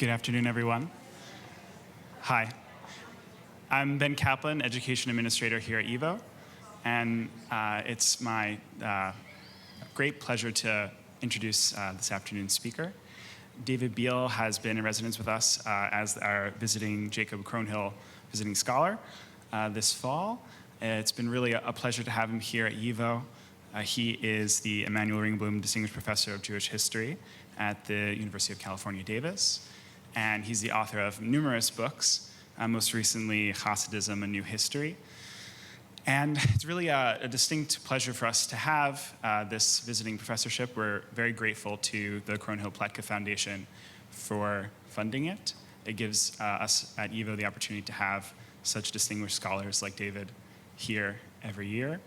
Good afternoon, everyone. Hi. I'm Ben Kaplan, Education Administrator here at YIVO, and it's my great pleasure to introduce this afternoon's speaker. David Biale has been in residence with us as our visiting Jacob Kronhill visiting scholar this fall. It's been really a pleasure to have him here at YIVO. He is the Emanuel Ringblum Distinguished Professor of Jewish History at the University of California, Davis. And he's the author of numerous books, most recently Hasidism, A New History. And it's really a distinct pleasure for us to have this visiting professorship. We're very grateful to the Kronhill Pletka Foundation for funding it. It gives us at YIVO the opportunity to have such distinguished scholars like David here every year.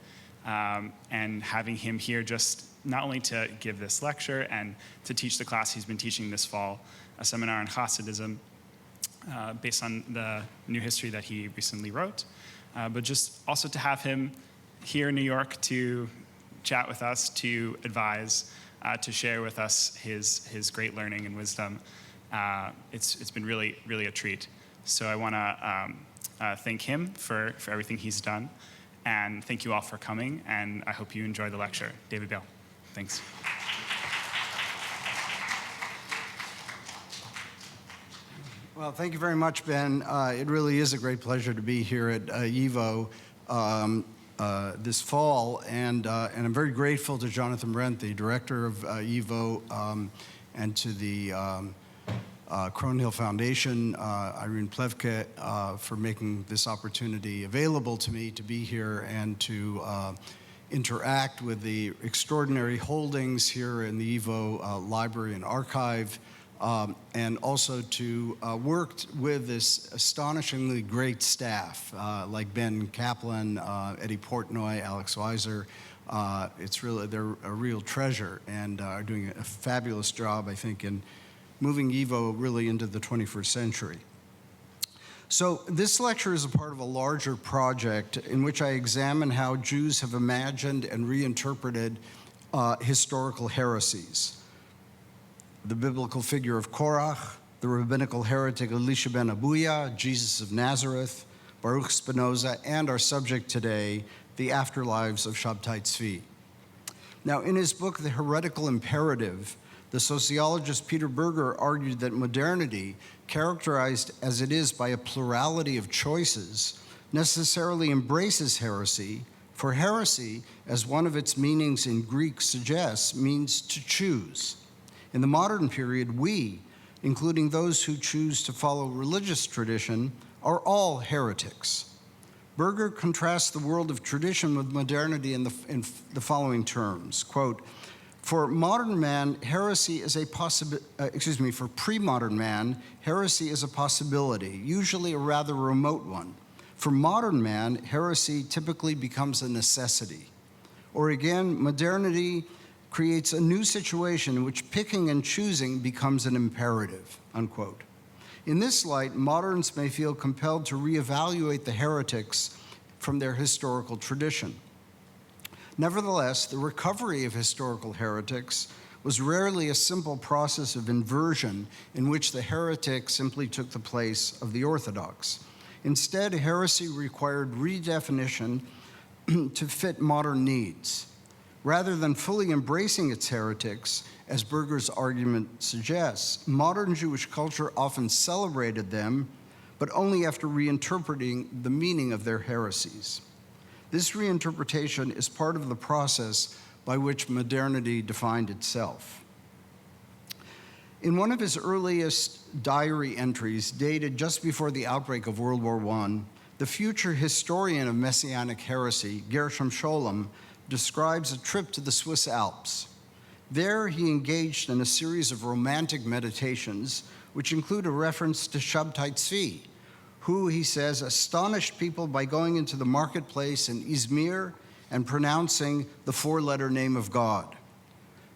And having him here just not only to give this lecture and to teach the class he's been teaching this fall, a seminar on Hasidism based on the new history that he recently wrote, but just also to have him here in New York to chat with us, to advise, to share with us his great learning and wisdom. It's been really, really a treat. So I want to thank him for everything he's done, and thank you all for coming, and I hope you enjoy the lecture. David Biale, thanks. Well, thank you very much, Ben. It really is a great pleasure to be here at YIVO this fall, and I'm very grateful to Jonathan Brent, the director of YIVO, and to the Kronhill Foundation, Irene Plevke, for making this opportunity available to me to be here and to interact with the extraordinary holdings here in the YIVO Library and Archive, and also to work with this astonishingly great staff, like Ben Kaplan, Eddie Portnoy, Alex Weiser. They're a real treasure and are doing a fabulous job, I think, in moving YIVO really into the 21st century. So this lecture is a part of a larger project in which I examine how Jews have imagined and reinterpreted historical heresies. The biblical figure of Korach, the rabbinical heretic Elisha ben Abuya, Jesus of Nazareth, Baruch Spinoza, and our subject today, the Afterlives of Shabbatai Zvi. Now, in his book, The Heretical Imperative, the sociologist Peter Berger argued that modernity, characterized as it is by a plurality of choices, necessarily embraces heresy, for heresy, as one of its meanings in Greek suggests, means to choose. In the modern period, we, including those who choose to follow religious tradition, are all heretics. Berger contrasts the world of tradition with modernity in the following terms, quote, for modern man, heresy is a for pre-modern man, heresy is a possibility, usually a rather remote one. For modern man, heresy typically becomes a necessity. Or again, modernity creates a new situation in which picking and choosing becomes an imperative, unquote. In this light, moderns may feel compelled to reevaluate the heretics from their historical tradition. Nevertheless, the recovery of historical heretics was rarely a simple process of inversion in which the heretic simply took the place of the orthodox. Instead, heresy required redefinition to fit modern needs. Rather than fully embracing its heretics, as Berger's argument suggests, modern Jewish culture often celebrated them, but only after reinterpreting the meaning of their heresies. This reinterpretation is part of the process by which modernity defined itself. In one of his earliest diary entries, dated just before the outbreak of World War I, the future historian of Messianic heresy, Gershom Scholem, describes a trip to the Swiss Alps. There, he engaged in a series of romantic meditations, which include a reference to Shabbatai Zvi, who, he says, astonished people by going into the marketplace in Izmir and pronouncing the four-letter name of God.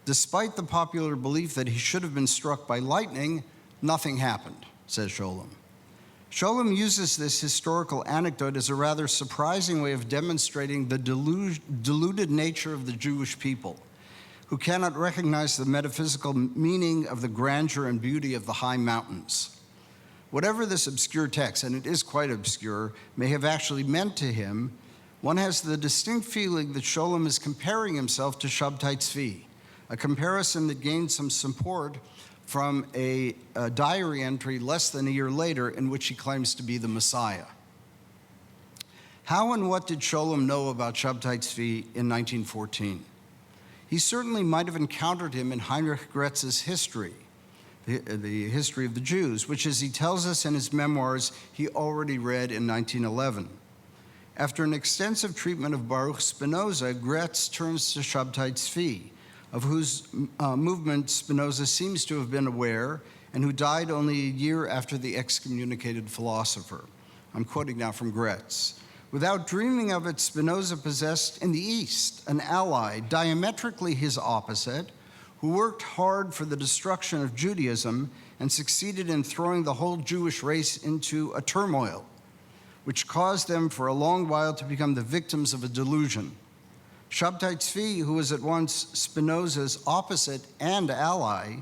Despite the popular belief that he should have been struck by lightning, nothing happened, says Sholem. Sholem uses this historical anecdote as a rather surprising way of demonstrating the deluded nature of the Jewish people. who cannot recognize the metaphysical meaning of the grandeur and beauty of the high mountains. Whatever this obscure text, and it is quite obscure, may have actually meant to him, one has the distinct feeling that Sholem is comparing himself to Shabbatai Zvi, a comparison that gained some support from a diary entry less than a year later in which he claims to be the Messiah. How and what did Sholem know about Shabbatai Zvi in 1914? He certainly might have encountered him in Heinrich Graetz's history, the history of the Jews, which, as he tells us in his memoirs, he already read in 1911. After an extensive treatment of Baruch Spinoza, Graetz turns to Shabbatai Zvi, of whose movement Spinoza seems to have been aware and who died only a year after the excommunicated philosopher. I'm quoting now from Graetz. Without dreaming of it, Spinoza possessed in the East an ally, diametrically his opposite, who worked hard for the destruction of Judaism and succeeded in throwing the whole Jewish race into a turmoil, which caused them for a long while to become the victims of a delusion. Shabbatai Zvi, who was at once Spinoza's opposite and ally,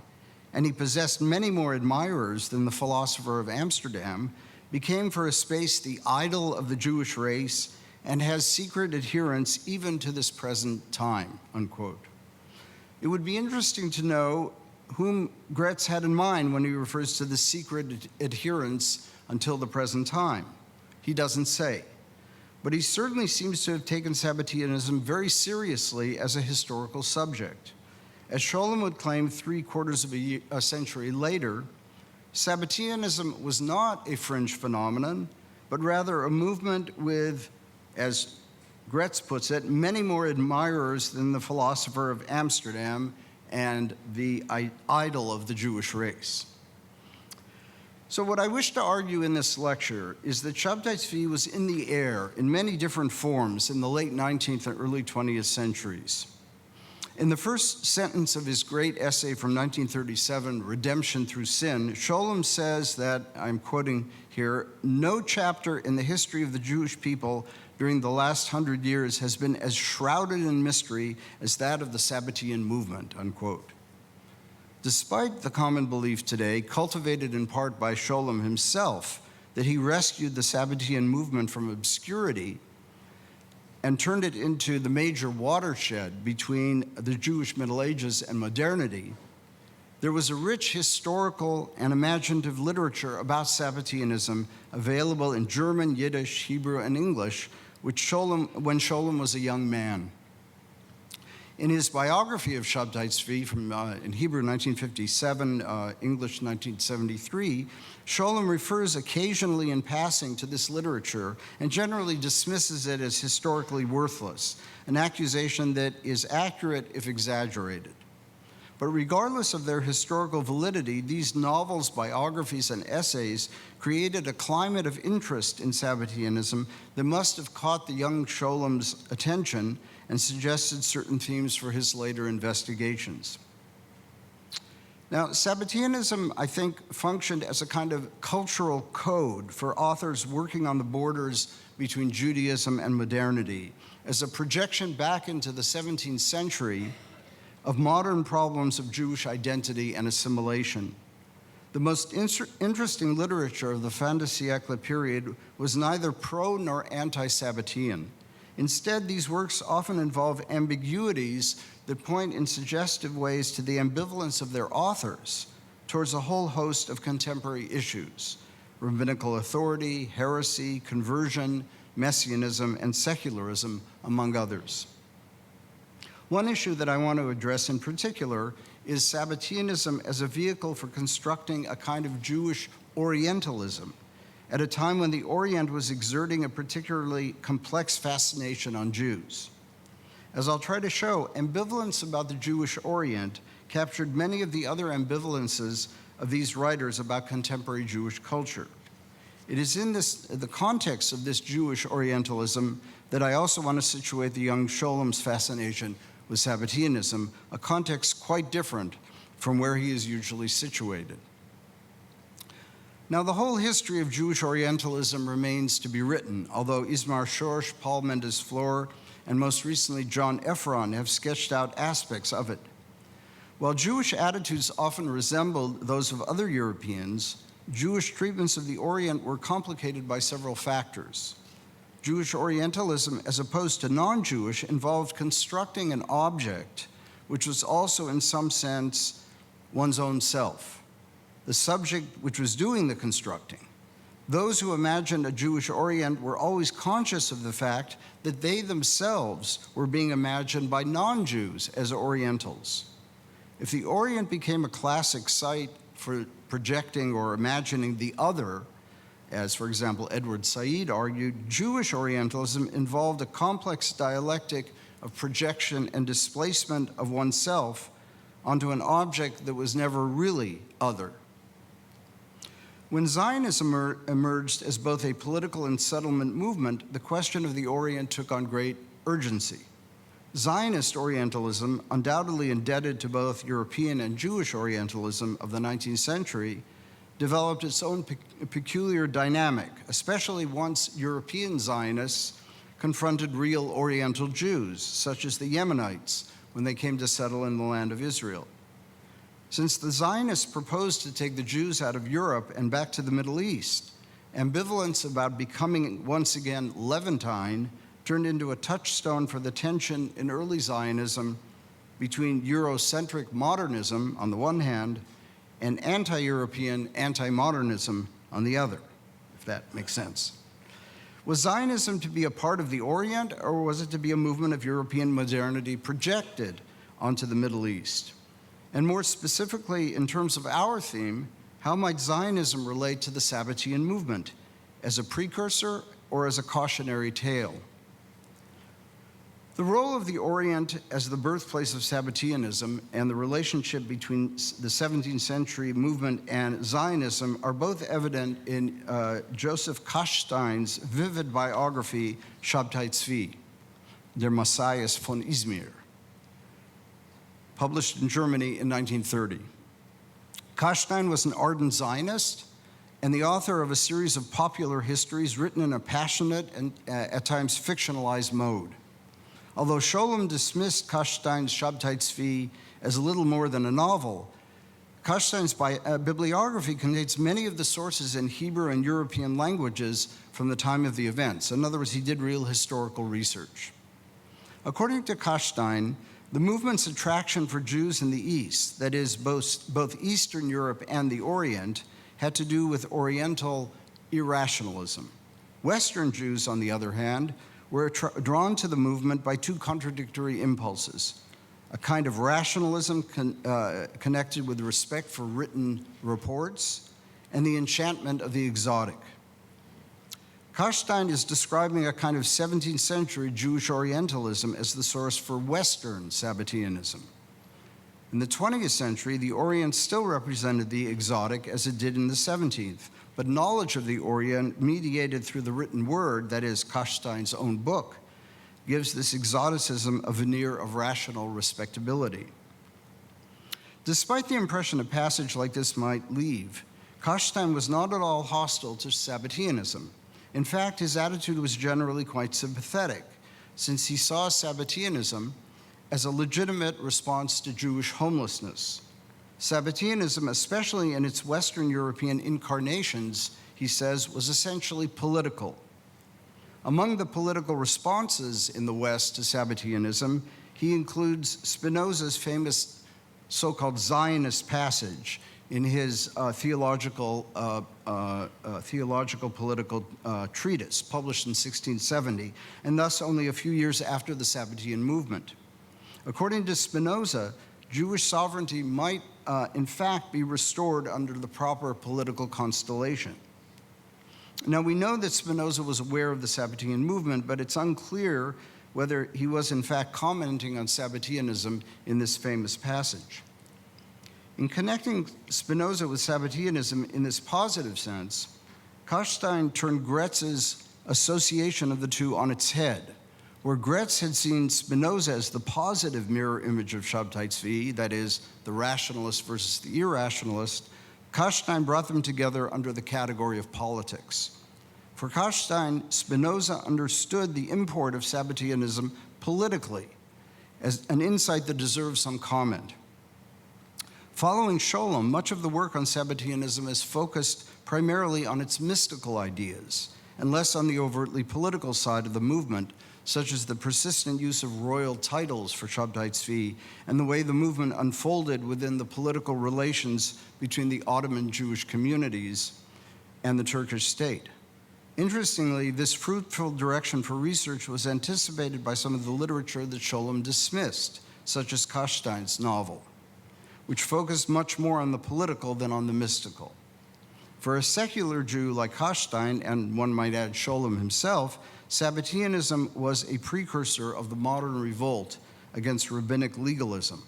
and he possessed many more admirers than the philosopher of Amsterdam, became for a space the idol of the Jewish race and has secret adherents even to this present time, unquote. It would be interesting to know whom Graetz had in mind when he refers to the secret adherents until the present time. He doesn't say. But he certainly seems to have taken Sabbatianism very seriously as a historical subject. As Sholem would claim 3/4 of a century later, Sabbatianism was not a fringe phenomenon, but rather a movement with, as Graetz puts it, many more admirers than the philosopher of Amsterdam and the idol of the Jewish race. So what I wish to argue in this lecture is that Shabbatai Zvi was in the air in many different forms in the late 19th and early 20th centuries. In the first sentence of his great essay from 1937, Redemption Through Sin, Sholem says that, I'm quoting here, "No chapter in the history of the Jewish people during the last 100 years has been as shrouded in mystery as that of the Sabbatian movement," unquote. Despite the common belief today, cultivated in part by Sholem himself, that he rescued the Sabbatian movement from obscurity and turned it into the major watershed between the Jewish Middle Ages and modernity, there was a rich historical and imaginative literature about Sabbatianism available in German, Yiddish, Hebrew, and English, when Sholem was a young man. In his biography of Shabbatai Zvi from in Hebrew 1957, English 1973, Sholem refers occasionally in passing to this literature and generally dismisses it as historically worthless, an accusation that is accurate if exaggerated. But regardless of their historical validity, these novels, biographies, and essays created a climate of interest in Sabbatianism that must have caught the young Sholem's attention and suggested certain themes for his later investigations. Now, Sabbatianism, I think, functioned as a kind of cultural code for authors working on the borders between Judaism and modernity, as a projection back into the 17th century of modern problems of Jewish identity and assimilation. The most interesting literature of the fin de siècle period was neither pro nor anti-Sabbatian. Instead, these works often involve ambiguities that point in suggestive ways to the ambivalence of their authors towards a whole host of contemporary issues: rabbinical authority, heresy, conversion, messianism, and secularism, among others. One issue that I want to address in particular is Sabbatianism as a vehicle for constructing a kind of Jewish Orientalism at a time when the Orient was exerting a particularly complex fascination on Jews. As I'll try to show, ambivalence about the Jewish Orient captured many of the other ambivalences of these writers about contemporary Jewish culture. It is in the context of this Jewish Orientalism that I also want to situate the young Sholem's fascination with Sabbatianism, a context quite different from where he is usually situated. Now, the whole history of Jewish Orientalism remains to be written, although Ismar Schorsch, Paul Mendes-Flohr, and most recently John Ephron have sketched out aspects of it. While Jewish attitudes often resembled those of other Europeans, Jewish treatments of the Orient were complicated by several factors. Jewish Orientalism, as opposed to non-Jewish, involved constructing an object which was also, in some sense, one's own self, the subject which was doing the constructing. Those who imagined a Jewish Orient were always conscious of the fact that they themselves were being imagined by non-Jews as Orientals. If the Orient became a classic site for projecting or imagining the other, as, for example, Edward Said argued, Jewish Orientalism involved a complex dialectic of projection and displacement of oneself onto an object that was never really other. When Zionism emerged as both a political and settlement movement, the question of the Orient took on great urgency. Zionist Orientalism, undoubtedly indebted to both European and Jewish Orientalism of the 19th century, developed its own peculiar dynamic, especially once European Zionists confronted real Oriental Jews, such as the Yemenites, when they came to settle in the land of Israel. Since the Zionists proposed to take the Jews out of Europe and back to the Middle East, ambivalence about becoming once again Levantine turned into a touchstone for the tension in early Zionism between Eurocentric modernism on the one hand and anti-European anti-modernism on the other, if that makes sense. Was Zionism to be a part of the Orient, or was it to be a movement of European modernity projected onto the Middle East? And more specifically, in terms of our theme, how might Zionism relate to the Sabbatian movement, as a precursor or as a cautionary tale? The role of the Orient as the birthplace of Sabbatianism and the relationship between the 17th century movement and Zionism are both evident in Joseph Kashstein's vivid biography, Shabbatai Zvi, Der Messias von Izmir, published in Germany in 1930. Kashstein was an ardent Zionist and the author of a series of popular histories written in a passionate and at times fictionalized mode. Although Sholem dismissed Kashstein's Shabbatai Zvi as little more than a novel, Kashstein's bibliography contains many of the sources in Hebrew and European languages from the time of the events. In other words, he did real historical research. According to Kashstein, the movement's attraction for Jews in the East, that is, both Eastern Europe and the Orient, had to do with Oriental irrationalism. Western Jews, on the other hand, were drawn to the movement by two contradictory impulses: a kind of rationalism connected with respect for written reports, and the enchantment of the exotic. Kashstein is describing a kind of 17th century Jewish Orientalism as the source for Western Sabbatianism. In the 20th century, the Orient still represented the exotic as it did in the 17th, but knowledge of the Orient, mediated through the written word, that is, Kashstein's own book, gives this exoticism a veneer of rational respectability. Despite the impression a passage like this might leave, Kashstein was not at all hostile to Sabbatianism. In fact, his attitude was generally quite sympathetic, since he saw Sabbatianism as a legitimate response to Jewish homelessness. Sabbatianism, especially in its Western European incarnations, he says, was essentially political. Among the political responses in the West to Sabbatianism, he includes Spinoza's famous so-called Zionist passage in his theological political treatise, published in 1670, and thus only a few years after the Sabbatian movement. According to Spinoza, Jewish sovereignty might, in fact, be restored under the proper political constellation. Now, we know that Spinoza was aware of the Sabbatian movement, but it's unclear whether he was, in fact, commenting on Sabbatianism in this famous passage. In connecting Spinoza with Sabbatianism in this positive sense, Kashstein turned Gretz's association of the two on its head. Where Gretz had seen Spinoza as the positive mirror image of Shabbatai Zvi, that is, the rationalist versus the irrationalist, Kashstein brought them together under the category of politics. For Kashstein, Spinoza understood the import of Sabbatianism politically, as an insight that deserves some comment. Following Sholem, much of the work on Sabbatianism is focused primarily on its mystical ideas and less on the overtly political side of the movement, such as the persistent use of royal titles for Shabbatai Zvi and the way the movement unfolded within the political relations between the Ottoman Jewish communities and the Turkish state. Interestingly, this fruitful direction for research was anticipated by some of the literature that Sholem dismissed, such as Kashstein's novel, which focused much more on the political than on the mystical. For a secular Jew like Kashstein, and one might add Sholem himself, Sabbatianism was a precursor of the modern revolt against rabbinic legalism.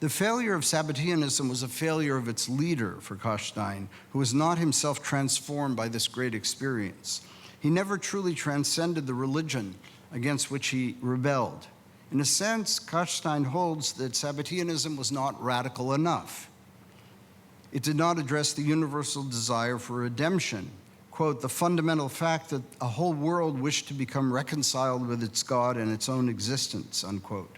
The failure of Sabbatianism was a failure of its leader for Kashstein, who was not himself transformed by this great experience. He never truly transcended the religion against which he rebelled. In a sense, Kashstein holds that Sabbatianism was not radical enough. It did not address the universal desire for redemption, quote, the fundamental fact that a whole world wished to become reconciled with its God and its own existence, unquote.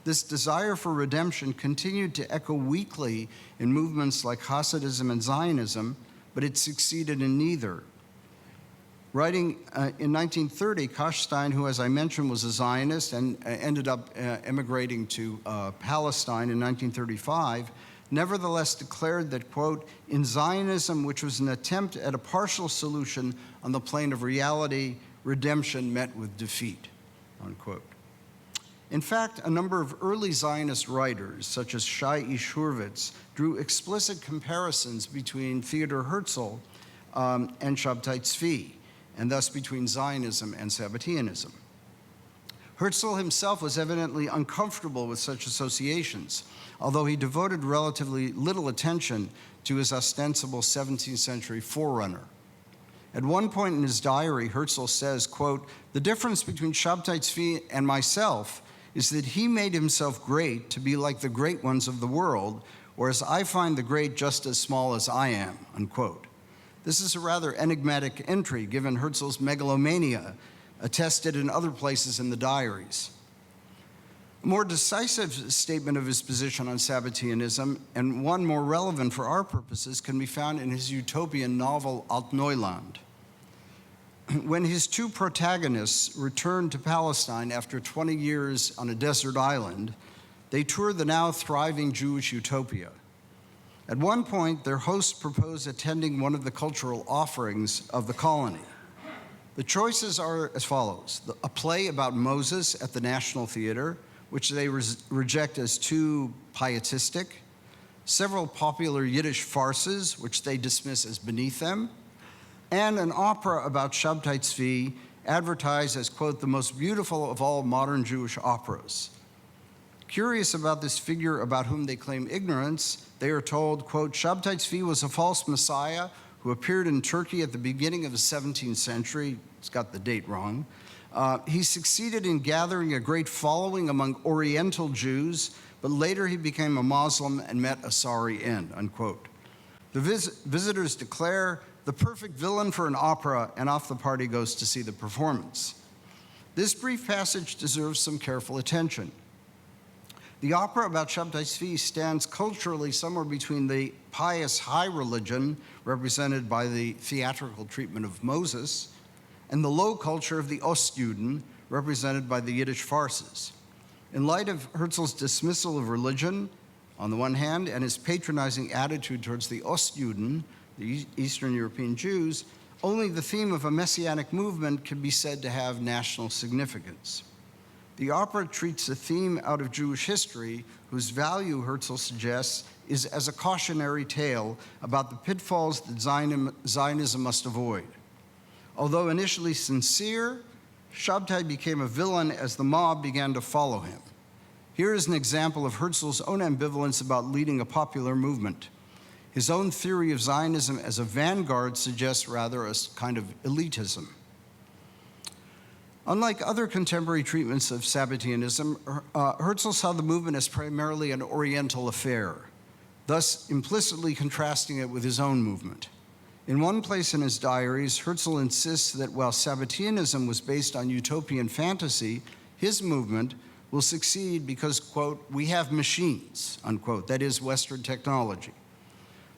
This desire for redemption continued to echo weakly in movements like Hasidism and Zionism, but it succeeded in neither. Writing in 1930, Kashstein, who, as I mentioned, was a Zionist and ended up emigrating to Palestine in 1935, nevertheless declared that, quote, in Zionism, which was an attempt at a partial solution on the plane of reality, redemption met with defeat, unquote. In fact, a number of early Zionist writers, such as Shai Ish Hurwitz, drew explicit comparisons between Theodor Herzl and Shabbatai Zvi, and thus between Zionism and Sabbatianism. Herzl himself was evidently uncomfortable with such associations, although he devoted relatively little attention to his ostensible 17th century forerunner. At one point in his diary, Herzl says, quote, the difference between Shabbatai Zvi and myself is that he made himself great to be like the great ones of the world, whereas I find the great just as small as I am, unquote. This is a rather enigmatic entry given Herzl's megalomania, attested in other places in the diaries. A more decisive statement of his position on Sabbatianism, and one more relevant for our purposes, can be found in his utopian novel Alt Neuland. When his two protagonists returned to Palestine after 20 years on a desert island, they toured the now thriving Jewish utopia. At one point, their host proposed attending one of the cultural offerings of the colony. The choices are as follows: a play about Moses at the National Theater, which they reject as too pietistic, several popular Yiddish farces, which they dismiss as beneath them, and an opera about Shabbatai Zvi, advertised as, quote, the most beautiful of all modern Jewish operas. Curious about this figure about whom they claim ignorance, they are told, quote, Shabbatai Zvi was a false messiah who appeared in Turkey at the beginning of the 17th century. It's got the date wrong. He succeeded in gathering a great following among Oriental Jews, but later he became a Muslim and met a sorry end, unquote. The visitors declare the perfect villain for an opera, and off the party goes to see the performance. This brief passage deserves some careful attention. The opera about Shabbatai Zvi stands culturally somewhere between the pious high religion, represented by the theatrical treatment of Moses, and the low culture of the Ostjuden, represented by the Yiddish farces. In light of Herzl's dismissal of religion, on the one hand, and his patronizing attitude towards the Ostjuden, the Eastern European Jews, only the theme of a messianic movement can be said to have national significance. The opera treats a theme out of Jewish history whose value, Herzl suggests, is as a cautionary tale about the pitfalls that Zionism must avoid. Although initially sincere, Shabbatai became a villain as the mob began to follow him. Here is an example of Herzl's own ambivalence about leading a popular movement. His own theory of Zionism as a vanguard suggests rather a kind of elitism. Unlike other contemporary treatments of Sabbatianism, Herzl saw the movement as primarily an Oriental affair, thus implicitly contrasting it with his own movement. In one place in his diaries, Herzl insists that while Sabbatianism was based on utopian fantasy, his movement will succeed because, quote, we have machines, unquote, that is Western technology.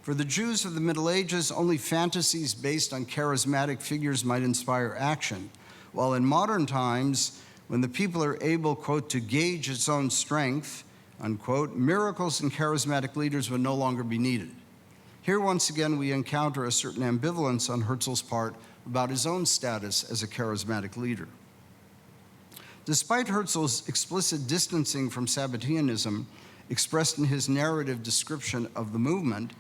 For the Jews of the Middle Ages, only fantasies based on charismatic figures might inspire action, while in modern times, when the people are able, quote, to gauge its own strength, unquote, miracles and charismatic leaders would no longer be needed. Here, once again, we encounter a certain ambivalence on Herzl's part about his own status as a charismatic leader. Despite Herzl's explicit distancing from Sabbatianism, expressed in his narrative description of the movement,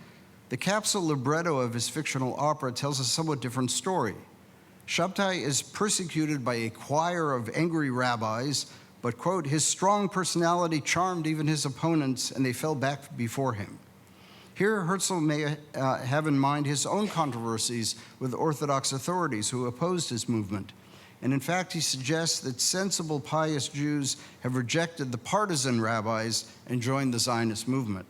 the capsule libretto of his fictional opera tells a somewhat different story. Shabbatai is persecuted by a choir of angry rabbis, but, quote, his strong personality charmed even his opponents, and they fell back before him. Here, Herzl may have in mind his own controversies with Orthodox authorities who opposed his movement. And in fact, he suggests that sensible, pious Jews have rejected the partisan rabbis and joined the Zionist movement.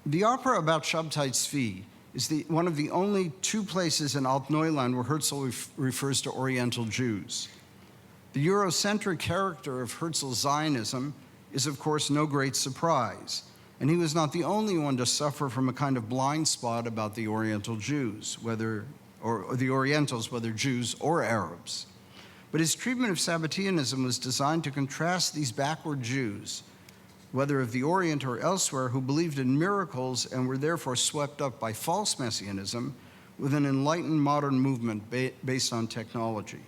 The opera about Shabbatai Zvi is one of the only two places in Alt-Neuland where Herzl refers to Oriental Jews. The Eurocentric character of Herzl's Zionism is, of course, no great surprise, and he was not the only one to suffer from a kind of blind spot about the Oriental Jews, or the Orientals, whether Jews or Arabs. But his treatment of Sabbatianism was designed to contrast these backward Jews, whether of the Orient or elsewhere, who believed in miracles and were therefore swept up by false messianism, with an enlightened modern movement based on technology.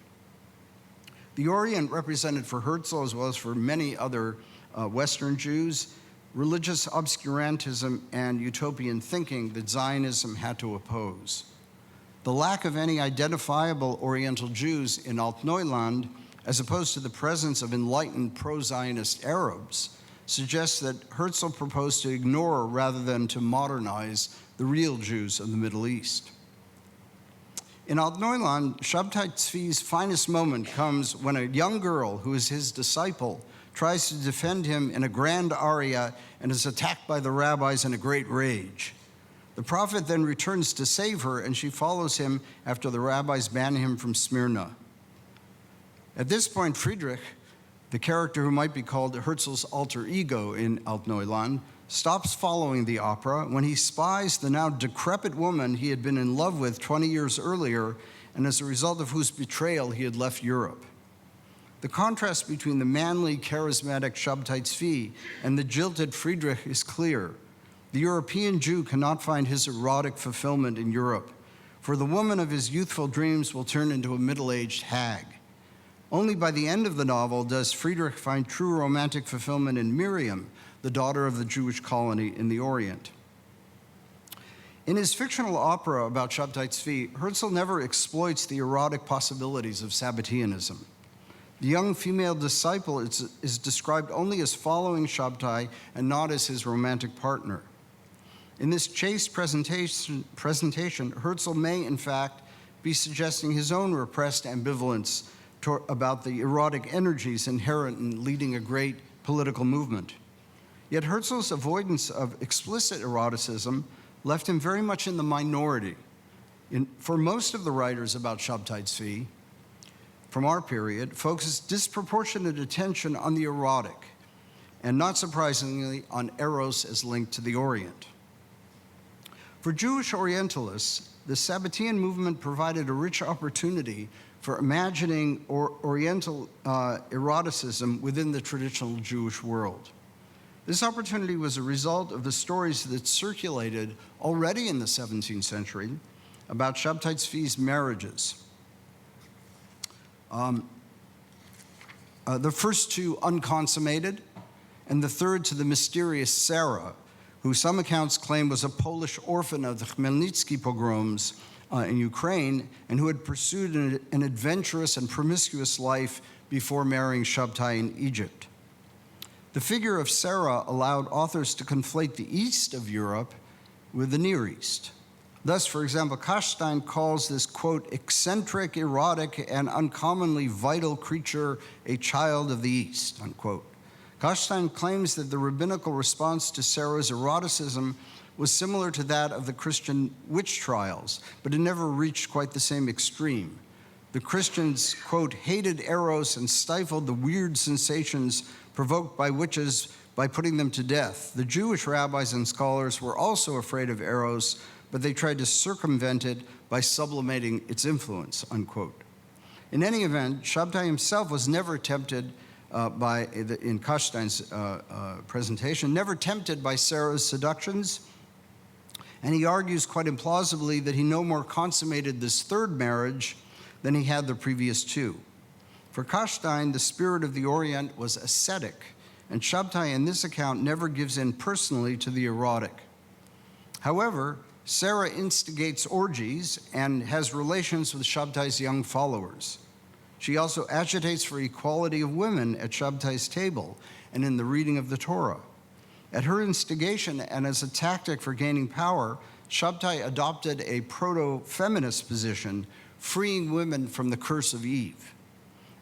The Orient represented for Herzl, as well as for many other Western Jews, religious obscurantism and utopian thinking that Zionism had to oppose. The lack of any identifiable Oriental Jews in Alt-Neuland, as opposed to the presence of enlightened pro-Zionist Arabs, suggests that Herzl proposed to ignore rather than to modernize the real Jews of the Middle East. In Alt-Neuland, Shabbatai Zvi's finest moment comes when a young girl who is his disciple tries to defend him in a grand aria and is attacked by the rabbis in a great rage. The prophet then returns to save her, and she follows him after the rabbis ban him from Smyrna. At this point, Friedrich, the character who might be called Herzl's alter ego in Alt-Neuland, stops following the opera when he spies the now decrepit woman he had been in love with 20 years earlier, and as a result of whose betrayal he had left Europe. The contrast between the manly, charismatic Shabbatai Zvi and the jilted Friedrich is clear. The European Jew cannot find his erotic fulfillment in Europe, for the woman of his youthful dreams will turn into a middle-aged hag. Only by the end of the novel does Friedrich find true romantic fulfillment in Miriam, the daughter of the Jewish colony in the Orient. In his fictional opera about Shabbatai Zvi, Herzl never exploits the erotic possibilities of Sabbatianism. The young female disciple is described only as following Shabbatai and not as his romantic partner. In this chaste presentation, Herzl may, in fact, be suggesting his own repressed ambivalence about the erotic energies inherent in leading a great political movement. Yet Herzl's avoidance of explicit eroticism left him very much in the minority. For most of the writers about Shabbatai Zvi, from our period, focused disproportionate attention on the erotic, and not surprisingly, on Eros as linked to the Orient. For Jewish Orientalists, the Sabbatian movement provided a rich opportunity for imagining Oriental eroticism within the traditional Jewish world. This opportunity was a result of the stories that circulated already in the 17th century about Shabbatai Zvi's marriages. The first two unconsummated, and the third to the mysterious Sarah, who some accounts claim was a Polish orphan of the Khmelnytsky pogroms in Ukraine, and who had pursued an adventurous and promiscuous life before marrying Shabbatai in Egypt. The figure of Sarah allowed authors to conflate the East of Europe with the Near East. Thus, for example, Kashstein calls this, quote, eccentric, erotic, and uncommonly vital creature a child of the East, unquote. Kashstein claims that the rabbinical response to Sarah's eroticism was similar to that of the Christian witch trials, but it never reached quite the same extreme. The Christians, quote, hated Eros and stifled the weird sensations provoked by witches by putting them to death. The Jewish rabbis and scholars were also afraid of Eros, but they tried to circumvent it by sublimating its influence, unquote. In any event, Shabbatai himself was never tempted in Kashstein's presentation, never tempted by Sarah's seductions, and he argues quite implausibly that he no more consummated this third marriage than he had the previous two. For Kashstein, the spirit of the Orient was ascetic, and Shabbatai in this account never gives in personally to the erotic. However, Sarah instigates orgies and has relations with Shabbatai's young followers. She also agitates for equality of women at Shabbatai's table and in the reading of the Torah. At her instigation and as a tactic for gaining power, Shabbatai adopted a proto-feminist position, freeing women from the curse of Eve.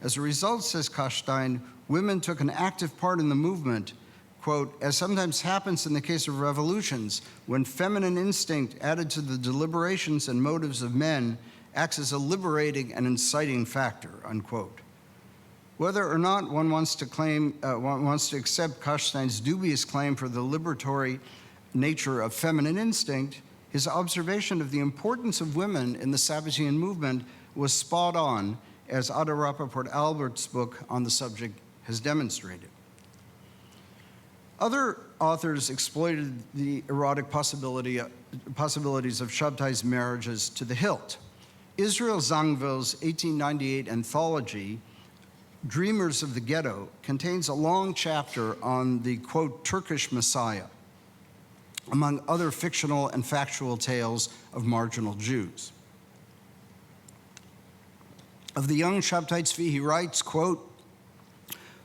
As a result, says Kashstein, women took an active part in the movement, quote, as sometimes happens in the case of revolutions, when feminine instinct added to the deliberations and motives of men acts as a liberating and inciting factor, unquote. Whether or not one wants to accept Kashstein's dubious claim for the liberatory nature of feminine instinct, his observation of the importance of women in the Sabbatian movement was spot on, as Ada Rappaport Albert's book on the subject has demonstrated. Other authors exploited the erotic possibilities of Shabbatai's marriages to the hilt. Israel Zangwill's 1898 anthology, Dreamers of the Ghetto, contains a long chapter on the, quote, Turkish Messiah, among other fictional and factual tales of marginal Jews. Of the young Shabbatai Zvi, he writes, quote,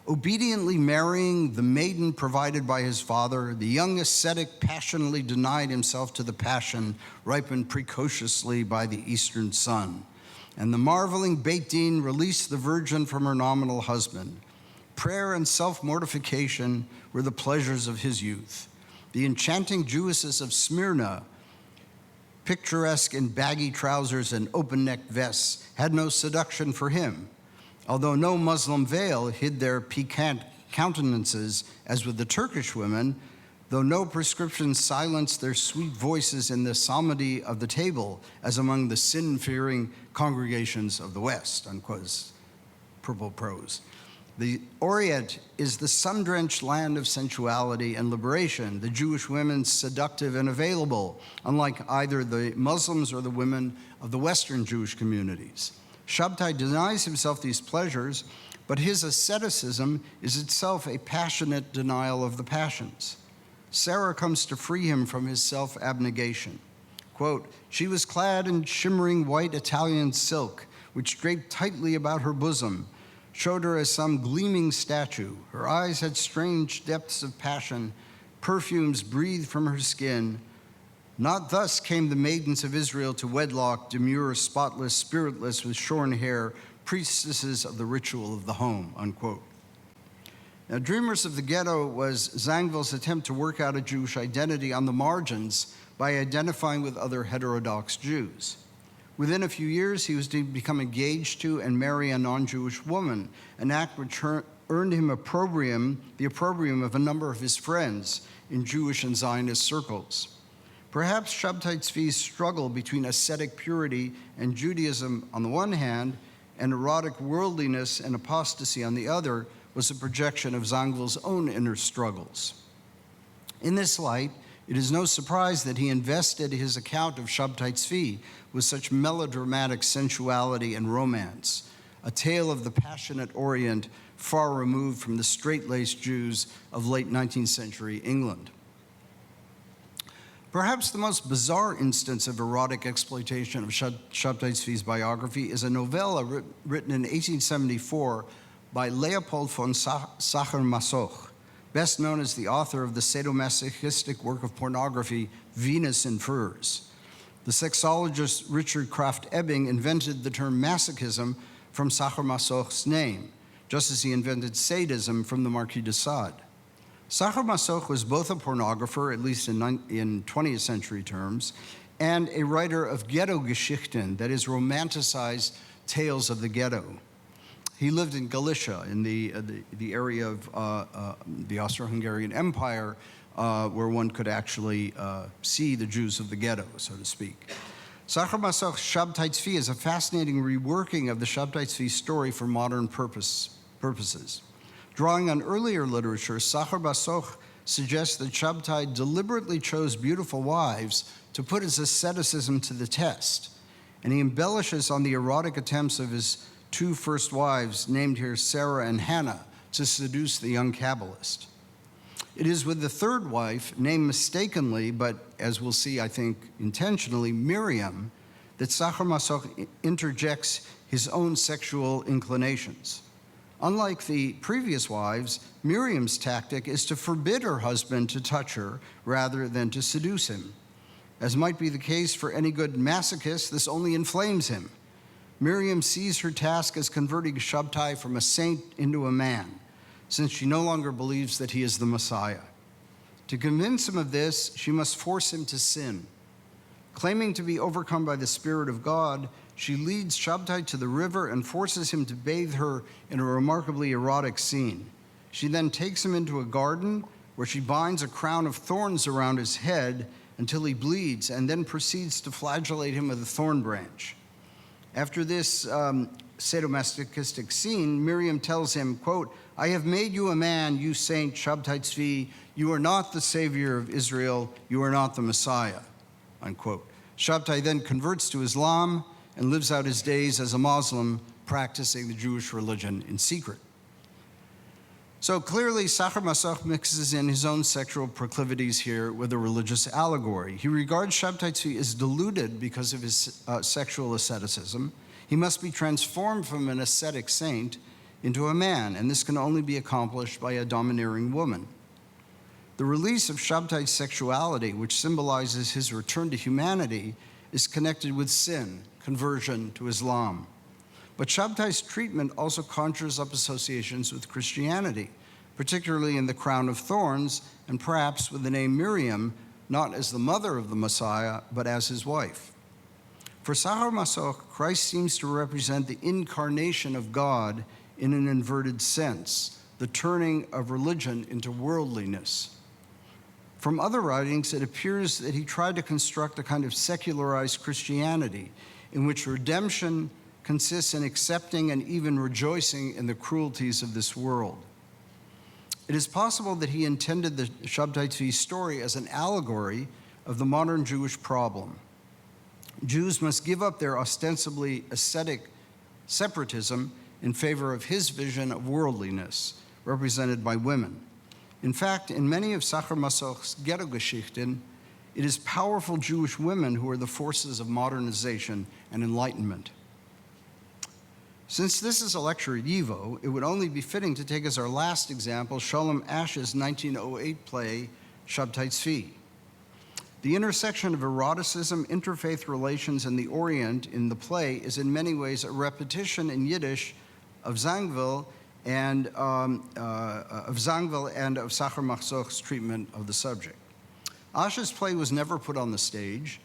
obediently marrying the maiden provided by his father, the young ascetic passionately denied himself to the passion ripened precociously by the eastern sun. And the marveling Beit Din released the virgin from her nominal husband. Prayer and self-mortification were the pleasures of his youth. The enchanting Jewesses of Smyrna, picturesque in baggy trousers and open-necked vests, had no seduction for him, although no Muslim veil hid their piquant countenances, as with the Turkish women, though no prescription silenced their sweet voices in the psalmody of the table, as among the sin-fearing congregations of the West, unquote, purple prose. The Orient is the sun-drenched land of sensuality and liberation, the Jewish women seductive and available, unlike either the Muslims or the women of the Western Jewish communities. Shabbatai denies himself these pleasures, but his asceticism is itself a passionate denial of the passions. Sarah comes to free him from his self-abnegation. Quote, she was clad in shimmering white Italian silk, which draped tightly about her bosom, showed her as some gleaming statue. Her eyes had strange depths of passion, perfumes breathed from her skin. Not thus came the maidens of Israel to wedlock, demure, spotless, spiritless, with shorn hair, priestesses of the ritual of the home, unquote. Now, Dreamers of the Ghetto was Zangwill's attempt to work out a Jewish identity on the margins by identifying with other heterodox Jews. Within a few years, he was to become engaged to and marry a non-Jewish woman, an act which earned him the opprobrium of a number of his friends in Jewish and Zionist circles. Perhaps Shabbatai Zvi's struggle between ascetic purity and Judaism on the one hand, and erotic worldliness and apostasy on the other, was a projection of Zangwill's own inner struggles. In this light, it is no surprise that he invested his account of Shabbatai Zvi with such melodramatic sensuality and romance, a tale of the passionate Orient far removed from the straight-laced Jews of late 19th century England. Perhaps the most bizarre instance of erotic exploitation of Shabbatai Zvi's biography is a novella written in 1874 by Leopold von Sacher-Masoch, best known as the author of the sadomasochistic work of pornography, Venus in Furs. The sexologist Richard Kraft Ebing invented the term masochism from Sacher-Masoch's name, just as he invented sadism from the Marquis de Sade. Sacher-Masoch was both a pornographer, at least in 20th century terms, and a writer of ghetto Geschichten, that is, romanticized tales of the ghetto. He lived in Galicia, in the area of the Austro-Hungarian Empire, where one could actually see the Jews of the ghetto, so to speak. Sachar Masoch's Shabbatai Zvi is a fascinating reworking of the Shabbatai Zvi story for modern purposes. Drawing on earlier literature, Sachar Masoch suggests that Shabbatai deliberately chose beautiful wives to put his asceticism to the test, and he embellishes on the erotic attempts of his two first wives, named here Sarah and Hannah, to seduce the young Kabbalist. It is with the third wife, named mistakenly, but as we'll see, I think, intentionally, Miriam, that Sachar Masoch interjects his own sexual inclinations. Unlike the previous wives, Miriam's tactic is to forbid her husband to touch her rather than to seduce him. As might be the case for any good masochist, this only inflames him. Miriam sees her task as converting Shabbatai from a saint into a man, since she no longer believes that he is the Messiah. To convince him of this, she must force him to sin. Claiming to be overcome by the Spirit of God, she leads Shabbatai to the river and forces him to bathe her in a remarkably erotic scene. She then takes him into a garden where she binds a crown of thorns around his head until he bleeds, and then proceeds to flagellate him with a thorn branch. After this sadomasochistic scene, Miriam tells him, quote, "I have made you a man, you saint Shabbatai Zvi. You are not the savior of Israel. You are not the Messiah," unquote. Shabbatai then converts to Islam and lives out his days as a Muslim, practicing the Jewish religion in secret. So clearly, Sachar Masoch mixes in his own sexual proclivities here with a religious allegory. He regards Shabbatai Zvi as deluded because of his sexual asceticism. He must be transformed from an ascetic saint into a man, and this can only be accomplished by a domineering woman. The release of Shabbatai's sexuality, which symbolizes his return to humanity, is connected with sin, conversion to Islam. But Shabbatai's treatment also conjures up associations with Christianity, particularly in the crown of thorns, and perhaps with the name Miriam, not as the mother of the Messiah, but as his wife. For Sachar Masoch, Christ seems to represent the incarnation of God in an inverted sense, the turning of religion into worldliness. From other writings, it appears that he tried to construct a kind of secularized Christianity in which redemption consists in accepting and even rejoicing in the cruelties of this world. It is possible that he intended the Shabbatai Zvi story as an allegory of the modern Jewish problem. Jews must give up their ostensibly ascetic separatism in favor of his vision of worldliness, represented by women. In fact, in many of Sachar Masoch's ghetto Geschichten, it is powerful Jewish women who are the forces of modernization and enlightenment. Since this is a lecture at YIVO, it would only be fitting to take as our last example Sholem Asch's 1908 play, Shabbatai Zvi. The intersection of eroticism, interfaith relations, and the Orient in the play is in many ways a repetition in Yiddish of Zangwill and of Sachar Masoch's treatment of the subject. Asch's play was never put on the stage,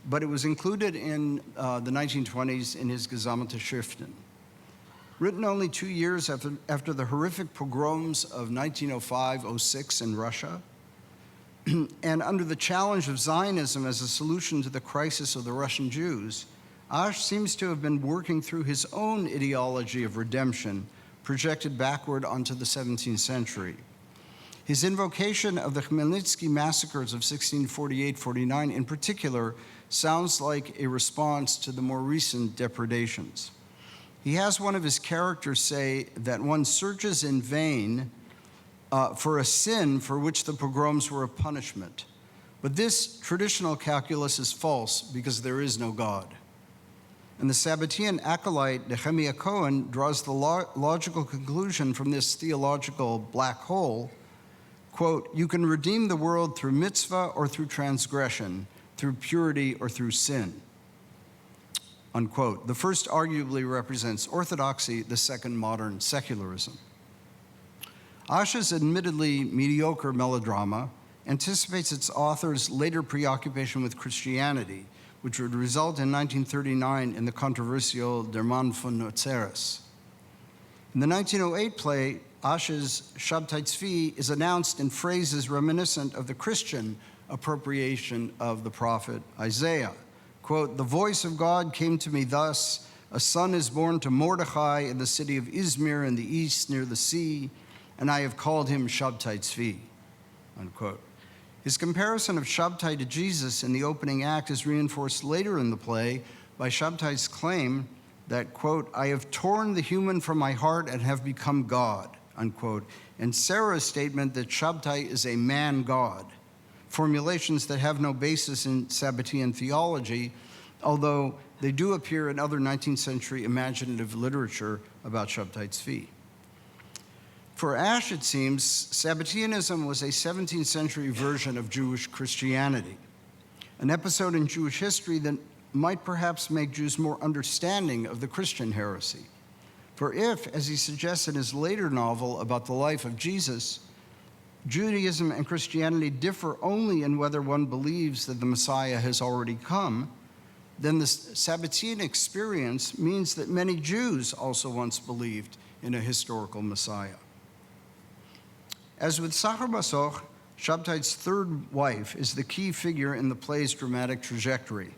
but it was included in the 1920s in his Gesammelte Schriften. Written only 2 years after the horrific pogroms of 1905-06 in Russia, and under the challenge of Zionism as a solution to the crisis of the Russian Jews, Asch seems to have been working through his own ideology of redemption, projected backward onto the 17th century. His invocation of the Khmelnytsky massacres of 1648-49 in particular sounds like a response to the more recent depredations. He has one of his characters say that one searches in vain for a sin for which the pogroms were a punishment. But this traditional calculus is false because there is no God. And the Sabbatian acolyte Nehemiah Cohen draws the logical conclusion from this theological black hole, quote, "You can redeem the world through mitzvah or through transgression, through purity or through sin," unquote. The first arguably represents orthodoxy, the second modern secularism. Asch's admittedly mediocre melodrama anticipates its author's later preoccupation with Christianity, which would result in 1939 in the controversial Der Mann von Nozeres. In the 1908 play, Asch's Shabbatai Zvi is announced in phrases reminiscent of the Christian appropriation of the prophet Isaiah. Quote, "The voice of God came to me thus, a son is born to Mordechai in the city of Izmir in the east near the sea, and I have called him Shabbatai Zvi," unquote. His comparison of Shabbatai to Jesus in the opening act is reinforced later in the play by Shabbatai's claim that, quote, "I have torn the human from my heart and have become God," unquote, and Sarah's statement that Shabbatai is a man-God, formulations that have no basis in Sabbatian theology, although they do appear in other 19th century imaginative literature about Shabbatai Zvi. For Asch, it seems, Sabbatianism was a 17th century version of Jewish Christianity, an episode in Jewish history that might perhaps make Jews more understanding of the Christian heresy. For if, as he suggests in his later novel about the life of Jesus, Judaism and Christianity differ only in whether one believes that the Messiah has already come, then the Sabbatian experience means that many Jews also once believed in a historical Messiah. As with Sachar Masoch, Shabbatai's third wife is the key figure in the play's dramatic trajectory.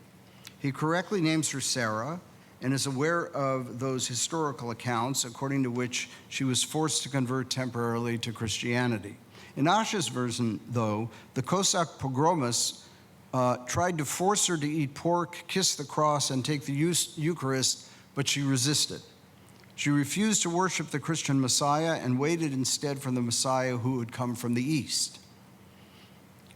He correctly names her Sarah and is aware of those historical accounts according to which she was forced to convert temporarily to Christianity. In Asch's version, though, the Cossack pogromists tried to force her to eat pork, kiss the cross, and take the Eucharist, but she resisted. She refused to worship the Christian Messiah and waited instead for the Messiah who would come from the east.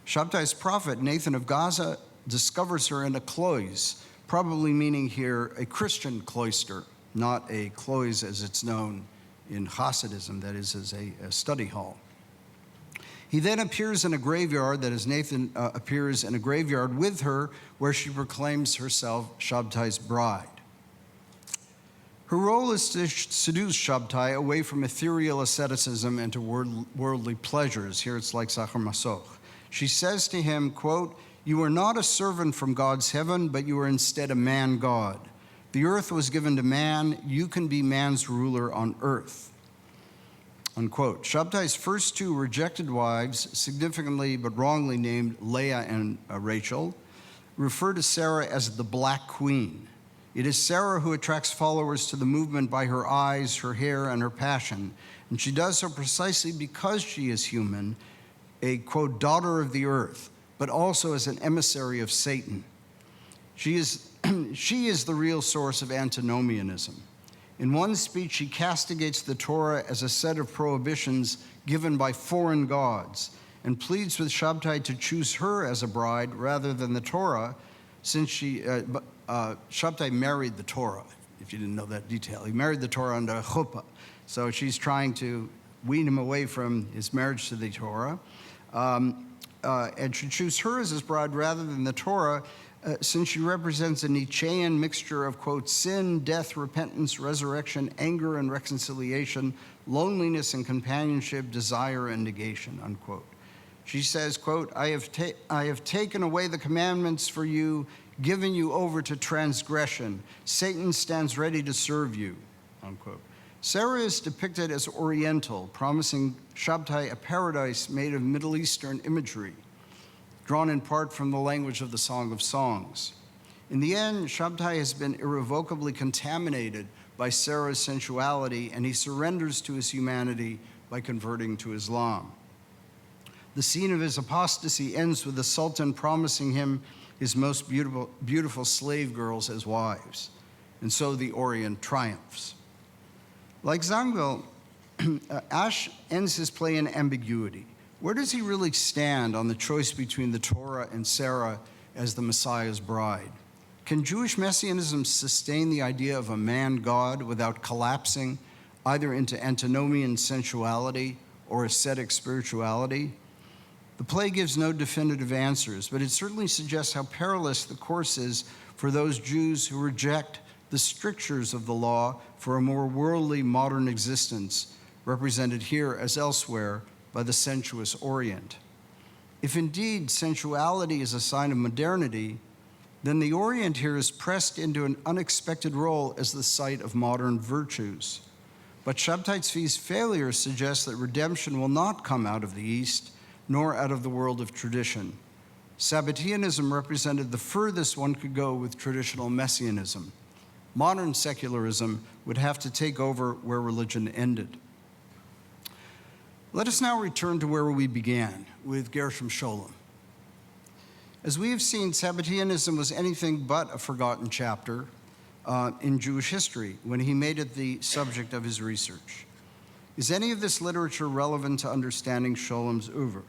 Shabbatai's prophet, Nathan of Gaza, discovers her in a clois, probably meaning here a Christian cloister, not a clois as it's known in Hasidism, that is, as a study hall. He then appears in a graveyard, that is, Nathan appears in a graveyard with her, where she proclaims herself Shabbatai's bride. Her role is to seduce Shabbatai away from ethereal asceticism and to worldly pleasures. Here it's like Sachar Masoch. She says to him, quote, "You are not a servant from God's heaven, but you are instead a man-God. The earth was given to man. You can be man's ruler on earth." Unquote. Shabbatai's first two rejected wives, significantly but wrongly named Leah and Rachel, refer to Sarah as the Black Queen. It is Sarah who attracts followers to the movement by her eyes, her hair, and her passion, and she does so precisely because she is human, a, quote, daughter of the earth, but also as an emissary of Satan. She is the real source of antinomianism. In one speech, she castigates the Torah as a set of prohibitions given by foreign gods and pleads with Shabbatai to choose her as a bride rather than the Torah, since Shabbatai married the Torah, if you didn't know that detail. He married the Torah under a chuppah. So she's trying to wean him away from his marriage to the Torah. And should choose her as his bride rather than the Torah, since she represents a Nietzschean mixture of, quote, sin, death, repentance, resurrection, anger and reconciliation, loneliness and companionship, desire and negation, unquote. She says, quote, I have taken away the commandments for you, given you over to transgression. Satan stands ready to serve you, unquote. Sarah is depicted as Oriental, promising Shabbatai a paradise made of Middle Eastern imagery, drawn in part from the language of the Song of Songs. In the end, Shabbatai has been irrevocably contaminated by Sarah's sensuality, and he surrenders to his humanity by converting to Islam. The scene of his apostasy ends with the Sultan promising him his most beautiful slave girls as wives, and so the Orient triumphs. Like Zangwill, Asch ends his play in ambiguity. Where does he really stand on the choice between the Torah and Sarah as the Messiah's bride? Can Jewish messianism sustain the idea of a man-God without collapsing either into antinomian sensuality or ascetic spirituality? The play gives no definitive answers, but it certainly suggests how perilous the course is for those Jews who reject the strictures of the law for a more worldly modern existence, represented here as elsewhere by the sensuous Orient. If indeed sensuality is a sign of modernity, then the Orient here is pressed into an unexpected role as the site of modern virtues. But Shabbatai Zvi's failure suggests that redemption will not come out of the East, nor out of the world of tradition. Sabbatianism represented the furthest one could go with traditional messianism. Modern secularism would have to take over where religion ended. Let us now return to where we began, with Gershom Scholem. As we have seen, Sabbatianism was anything but a forgotten chapter in Jewish history when he made it the subject of his research. Is any of this literature relevant to understanding Sholem's oeuvre?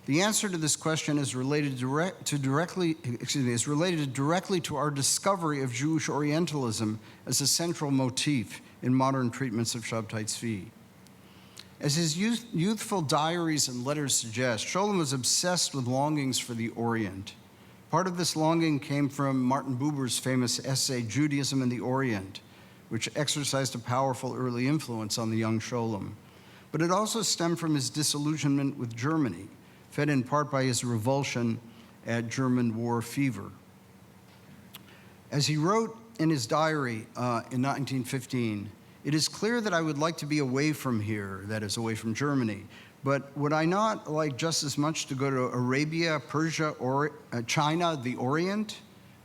The answer to this question is related directly to our discovery of Jewish Orientalism as a central motif in modern treatments of Shabbatai Zvi. As his youthful diaries and letters suggest, Scholem was obsessed with longings for the Orient. Part of this longing came from Martin Buber's famous essay, Judaism and the Orient, which exercised a powerful early influence on the young Scholem. But it also stemmed from his disillusionment with Germany, fed in part by his revulsion at German war fever. As he wrote in his diary in 1915, "It is clear that I would like to be away from here," that is, away from Germany, "but would I not like just as much to go to Arabia, Persia, or China, the Orient?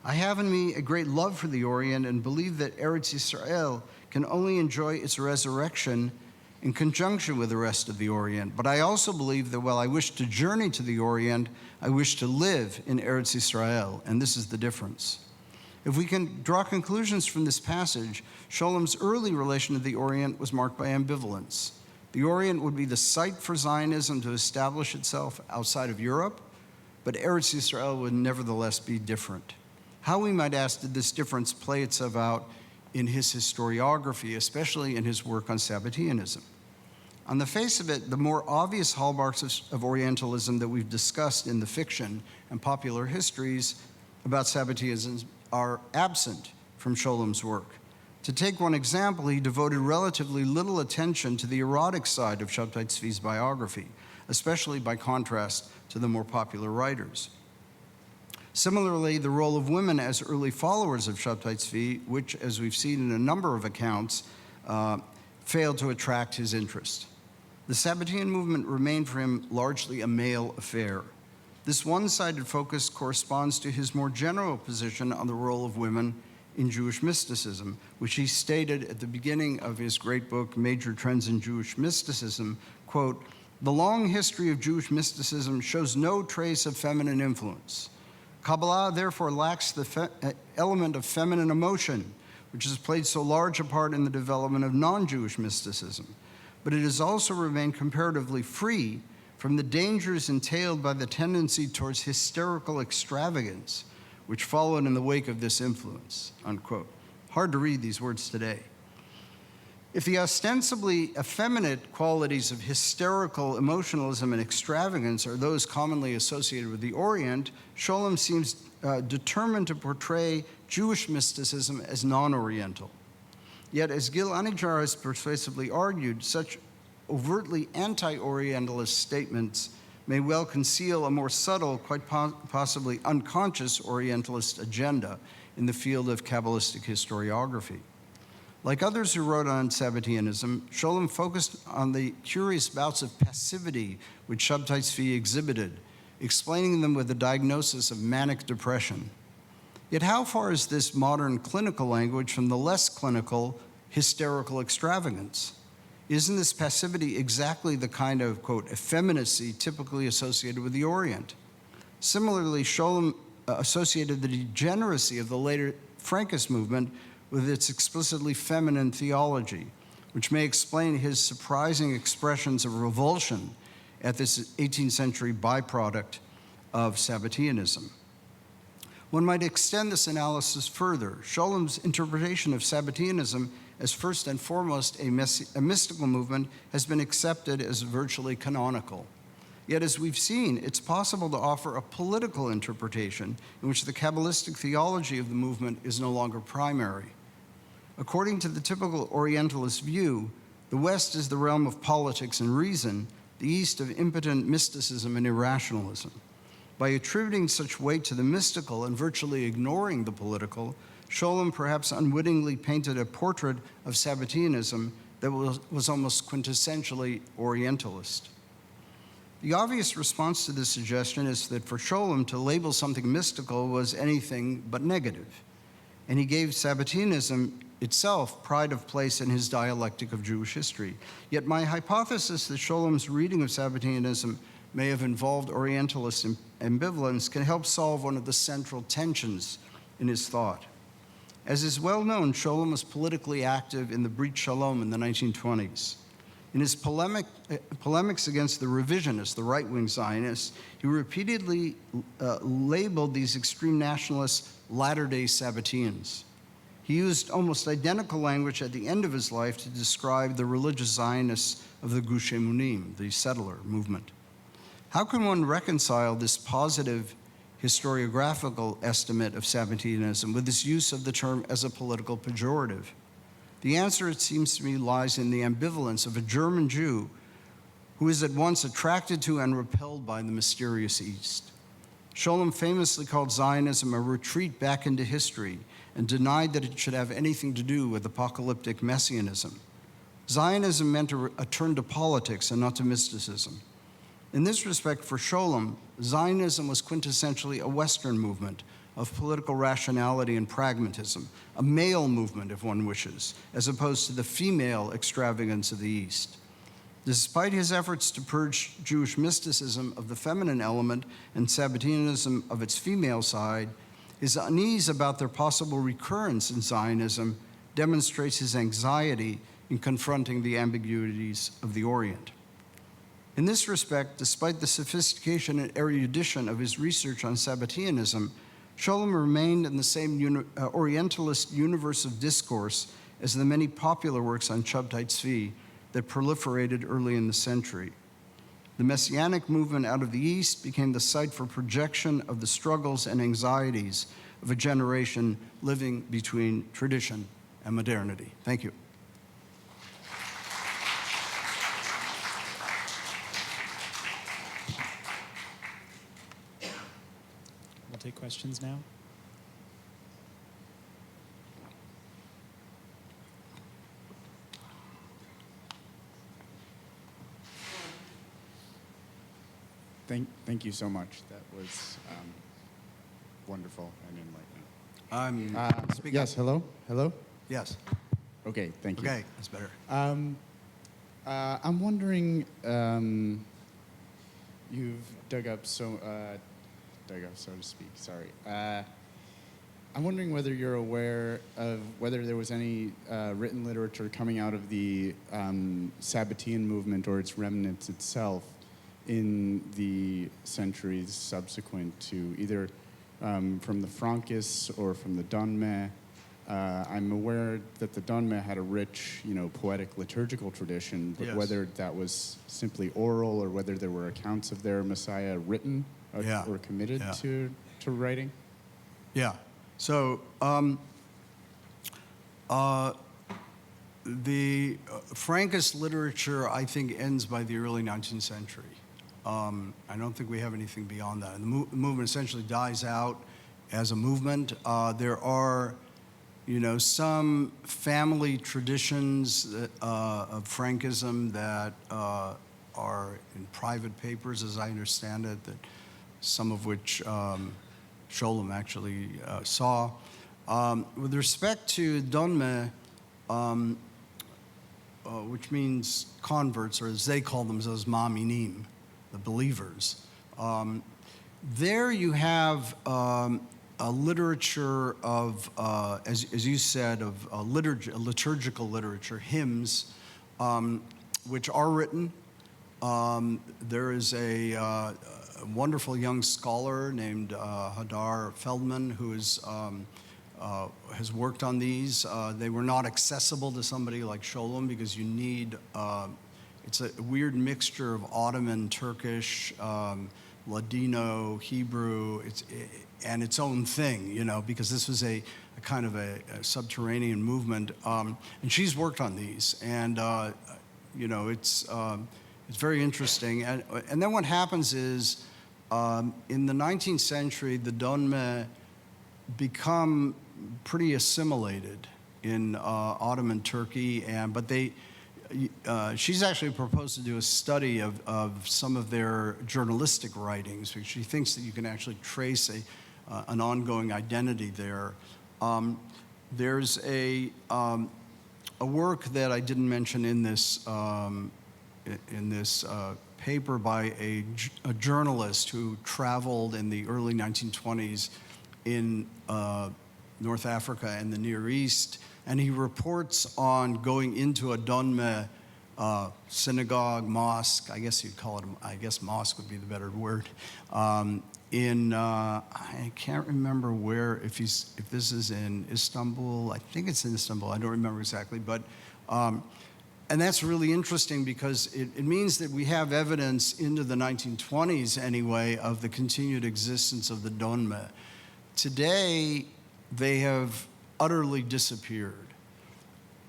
I have in me a great love for the Orient and believe that Eretz Yisrael can only enjoy its resurrection in conjunction with the rest of the Orient. But I also believe that while I wish to journey to the Orient, I wish to live in Eretz Yisrael, and this is the difference." If we can draw conclusions from this passage, Sholem's early relation to the Orient was marked by ambivalence. The Orient would be the site for Zionism to establish itself outside of Europe, but Eretz Yisrael would nevertheless be different. How, we might ask, did this difference play itself out in his historiography, especially in his work on Sabbatianism? On the face of it, the more obvious hallmarks of Orientalism that we've discussed in the fiction and popular histories about Sabbatianism are absent from Sholem's work. To take one example, he devoted relatively little attention to the erotic side of Shabbatai Zvi's biography, especially by contrast to the more popular writers. Similarly, the role of women as early followers of Shabbatai Zvi, which, as we've seen in a number of accounts, failed to attract his interest. The Sabbatian movement remained for him largely a male affair. This one-sided focus corresponds to his more general position on the role of women in Jewish mysticism, which he stated at the beginning of his great book, Major Trends in Jewish Mysticism, quote, "The long history of Jewish mysticism shows no trace of feminine influence. Kabbalah therefore lacks the element of feminine emotion, which has played so large a part in the development of non-Jewish mysticism, but it has also remained comparatively free from the dangers entailed by the tendency towards hysterical extravagance, which followed in the wake of this influence," unquote. Hard to read these words today. If the ostensibly effeminate qualities of hysterical emotionalism and extravagance are those commonly associated with the Orient, Scholem seems determined to portray Jewish mysticism as non-Oriental. Yet, as Gil Anijar has persuasively argued, such overtly anti-Orientalist statements may well conceal a more subtle, quite possibly unconscious Orientalist agenda in the field of Kabbalistic historiography. Like others who wrote on Sabbatianism, Scholem focused on the curious bouts of passivity which Shabbatai Zvi exhibited, explaining them with a diagnosis of manic depression. Yet how far is this modern clinical language from the less clinical hysterical extravagance? Isn't this passivity exactly the kind of, quote, effeminacy typically associated with the Orient? Similarly, Scholem associated the degeneracy of the later Frankist movement with its explicitly feminine theology, which may explain his surprising expressions of revulsion at this 18th century byproduct of Sabbatianism. One might extend this analysis further. Scholem's interpretation of Sabbatianism as first and foremost a mystical movement has been accepted as virtually canonical. Yet, as we've seen, it's possible to offer a political interpretation in which the Kabbalistic theology of the movement is no longer primary. According to the typical Orientalist view, the West is the realm of politics and reason, the East of impotent mysticism and irrationalism. By attributing such weight to the mystical and virtually ignoring the political, Scholem perhaps unwittingly painted a portrait of Sabbatianism that was almost quintessentially Orientalist. The obvious response to this suggestion is that for Scholem, to label something mystical was anything but negative, and he gave Sabbatianism itself pride of place in his dialectic of Jewish history. Yet my hypothesis that Scholem's reading of Sabbatianism may have involved Orientalist ambivalence can help solve one of the central tensions in his thought. As is well known, Scholem was politically active in the Brit Shalom in the 1920s. In his polemics against the revisionists, the right-wing Zionists, he repeatedly labeled these extreme nationalists latter-day Sabbatians. He used almost identical language at the end of his life to describe the religious Zionists of the Gush Emunim, the settler movement. How can one reconcile this positive historiographical estimate of Sabbatianism with this use of the term as a political pejorative? The answer, it seems to me, lies in the ambivalence of a German Jew who is at once attracted to and repelled by the mysterious East. Scholem famously called Zionism a retreat back into history and denied that it should have anything to do with apocalyptic messianism. Zionism meant a turn to politics and not to mysticism. In this respect, for Scholem, Zionism was quintessentially a Western movement of political rationality and pragmatism, a male movement, if one wishes, as opposed to the female extravagance of the East. Despite his efforts to purge Jewish mysticism of the feminine element and Sabbatianism of its female side, his unease about their possible recurrence in Zionism demonstrates his anxiety in confronting the ambiguities of the Orient. In this respect, despite the sophistication and erudition of his research on Sabbatianism, Scholem remained in the same Orientalist universe of discourse as the many popular works on Shabbatai Zvi that proliferated early in the century. The Messianic movement out of the East became the site for projection of the struggles and anxieties of a generation living between tradition and modernity. Thank you. We'll take questions now. Thank you so much. That was wonderful and enlightening. I'm speaking. Yes, hello? Hello? Yes. Okay, thank you. Okay, that's better. I'm wondering, you've dug up, so to speak, sorry. I'm wondering whether you're aware of whether there was any written literature coming out of the Sabbatian movement or its remnants itself in the centuries subsequent to either from the Frankists or from the Donme. I'm aware that the Donme had a rich, poetic liturgical tradition, but Yes. whether that was simply oral or whether there were accounts of their Messiah written or committed to writing. Yeah. So the Frankist literature, I think, ends by the early 19th century. I don't think we have anything beyond that. And the movement essentially dies out as a movement. There are, some family traditions of Frankism that are in private papers, as I understand it, that some of which Sholem actually saw. With respect to Donme, which means converts, or as they call themselves, Ma'aminim, the believers. There you have a literature of, as you said, of liturgical literature, hymns, which are written. There is a wonderful young scholar named Hadar Feldman who has worked on these. They were not accessible to somebody like Sholem because you need, it's a weird mixture of Ottoman, Turkish, Ladino, Hebrew, and its own thing, because this was a kind of a subterranean movement. And she's worked on these, and it's It's very interesting. And then what happens is, in the 19th century, the Donme become pretty assimilated in Ottoman Turkey, but she's actually proposed to do a study of some of their journalistic writings, because she thinks that you can actually trace an ongoing identity there. There's a work that I didn't mention in this paper by a journalist who traveled in the early 1920s in North Africa and the Near East, and he reports on going into a Donme synagogue, mosque, I guess you'd call it, I guess mosque would be the better word, I can't remember where, if this is in Istanbul, I think it's in Istanbul, I don't remember exactly, but, and that's really interesting because it means that we have evidence into the 1920s anyway of the continued existence of the Donme. Today, they have utterly disappeared.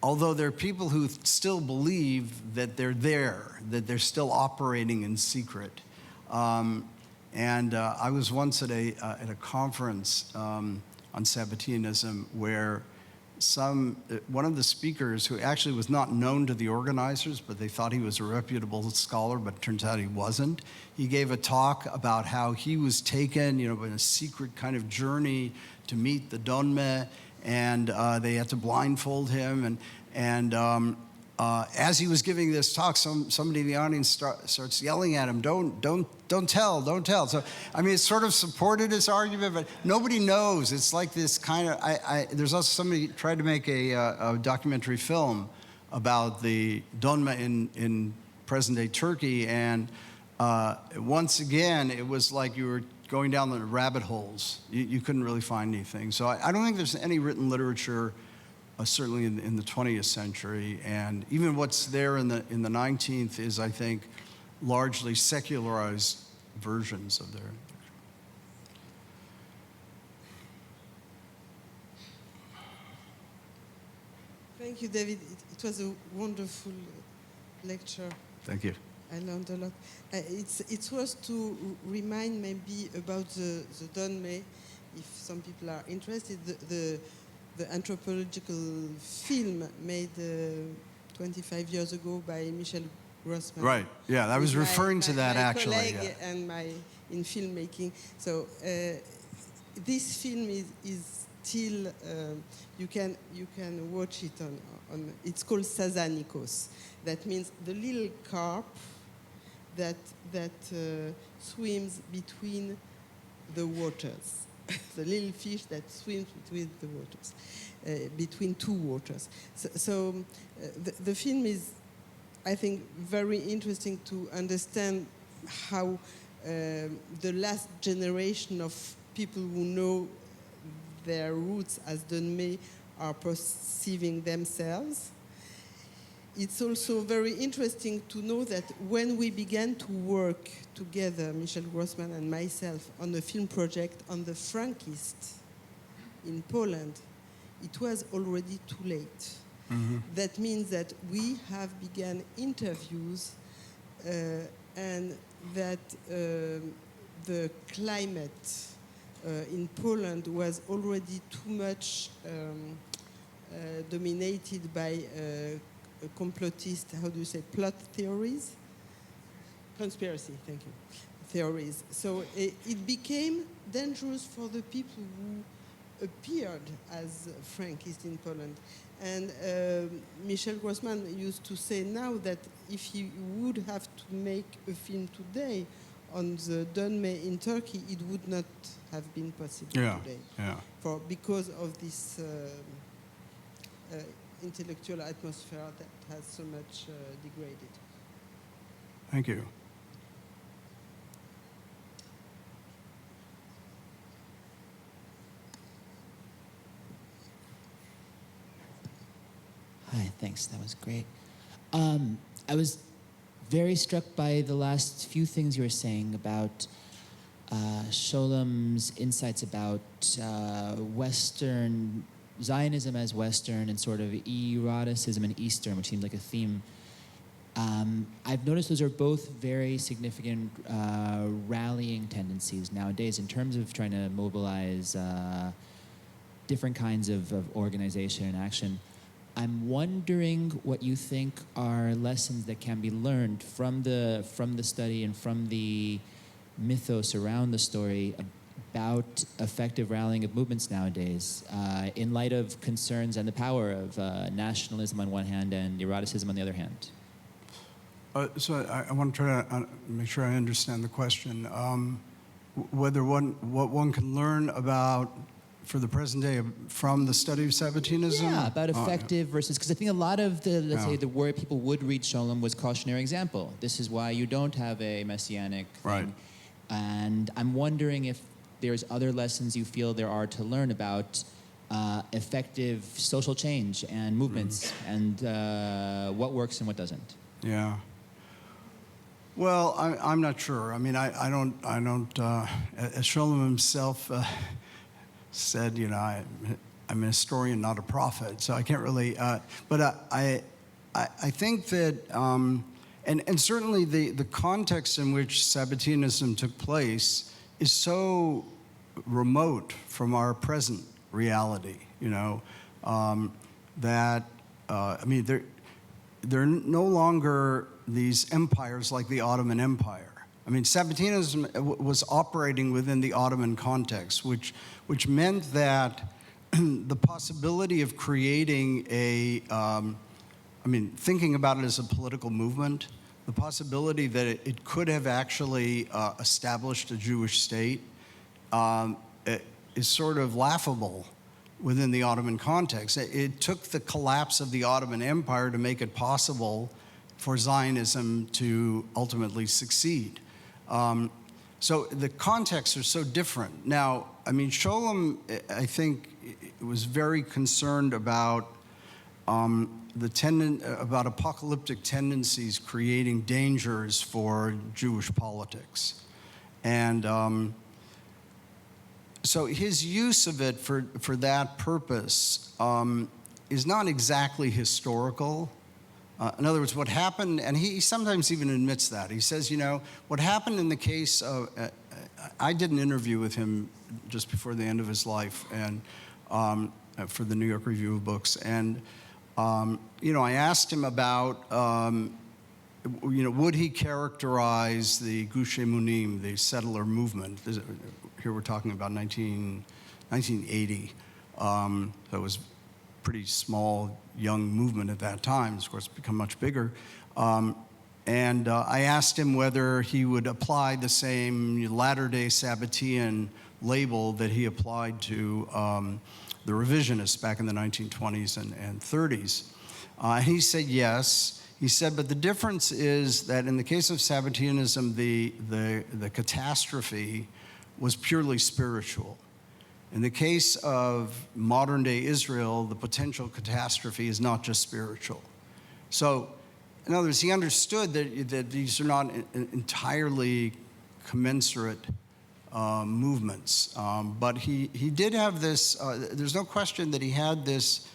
Although there are people who still believe that they're there, that they're still operating in secret. I was once at a conference on Sabbatianism where one of the speakers, who actually was not known to the organizers, but they thought he was a reputable scholar, but it turns out he wasn't. He gave a talk about how he was taken, in a secret kind of journey to meet the Donme, and they had to blindfold him. And as he was giving this talk, somebody in the audience starts yelling at him, "Don't tell, don't tell." So, I mean, it sort of supported his argument, but nobody knows. It's like this kind of, there's also somebody tried to make a documentary film about the Donme in present-day Turkey, and once again, it was like you were going down the rabbit holes. You couldn't really find anything. So I don't think there's any written literature, certainly in the 20th century, and even what's there in the 19th is, I think, largely secularized versions of their. Thank you, David. It was a wonderful lecture. Thank you. I learned a lot. It was to remind maybe about the Donme, if some people are interested, the anthropological film made 25 years ago by Michel Grossman. Right. Yeah, I was referring to that actually. My colleague and in filmmaking. So this film is still you can watch it on. It's called Sazanikos. That means the little carp that swims between the waters. The little fish that swims between the waters, between two waters. So the film is, I think, very interesting to understand how the last generation of people who know their roots as Donme are perceiving themselves. It's also very interesting to know that when we began to work together, Michel Grossman and myself, on a film project on the Frankists in Poland, it was already too late. Mm-hmm. That means that we have begun interviews and that the climate in Poland was already too much dominated by complotist, how do you say, plot theories? Conspiracy, thank you, theories. So it became dangerous for the people who appeared as Frankists in Poland. And Michel Grossman used to say now that if he would have to make a film today on the Donme in Turkey, it would not have been possible today. Yeah. Because of this intellectual atmosphere that has so much degraded. Thank you. Hi, thanks. That was great. I was very struck by the last few things you were saying about Sholem's insights about Western Zionism as Western and sort of eroticism and Eastern, which seemed like a theme. I've noticed those are both very significant rallying tendencies nowadays in terms of trying to mobilize different kinds of organization and action. I'm wondering what you think are lessons that can be learned from the study and from the mythos around the story about effective rallying of movements nowadays, in light of concerns and the power of nationalism on one hand and eroticism on the other hand. So I want to try to make sure I understand the question. What one can learn about for the present day from the study of Sabbatianism? Yeah, about effective versus, because I think a lot of the, let's say, the where people would read Sholem was cautionary example. This is why you don't have a messianic thing. Right. And I'm wondering if there's other lessons you feel there are to learn about effective social change and movements and what works and what doesn't. Yeah. Well, I'm not sure. I mean, I don't. As Sholem himself said, you know, I'm a historian, not a prophet, so I can't really. But I think that, and certainly the context in which Sabbatianism took place is so remote from our present reality. You know, that I mean, there are no longer these empires like the Ottoman Empire. I mean, Sabbatianism was operating within the Ottoman context, which meant that the possibility of creating a, thinking about it as a political movement, the possibility that it could have actually established a Jewish state is sort of laughable within the Ottoman context. It took the collapse of the Ottoman Empire to make it possible for Zionism to ultimately succeed. So the contexts are so different. Now, I mean, Sholem, I think, was very concerned about about apocalyptic tendencies creating dangers for Jewish politics. And so his use of it for that purpose is not exactly historical. In other words, what happened, and he sometimes even admits that. He says, you know, what happened in the case of, I did an interview with him just before the end of his life, and for the New York Review of Books, and you know, I asked him about, you know, would he characterize the Gush Emunim, the settler movement? Here we're talking about 1980. So it was pretty small, young movement at that time. Of course, it's become much bigger. And I asked him whether he would apply the same Latter-day Sabbatian label that he applied to the revisionists back in the 1920s and 30s. He said yes. He said, but the difference is that in the case of Sabbatianism, the catastrophe was purely spiritual. In the case of modern-day Israel, the potential catastrophe is not just spiritual. So, in other words, he understood that these are not entirely commensurate movements. But he did have this, there's no question that he had this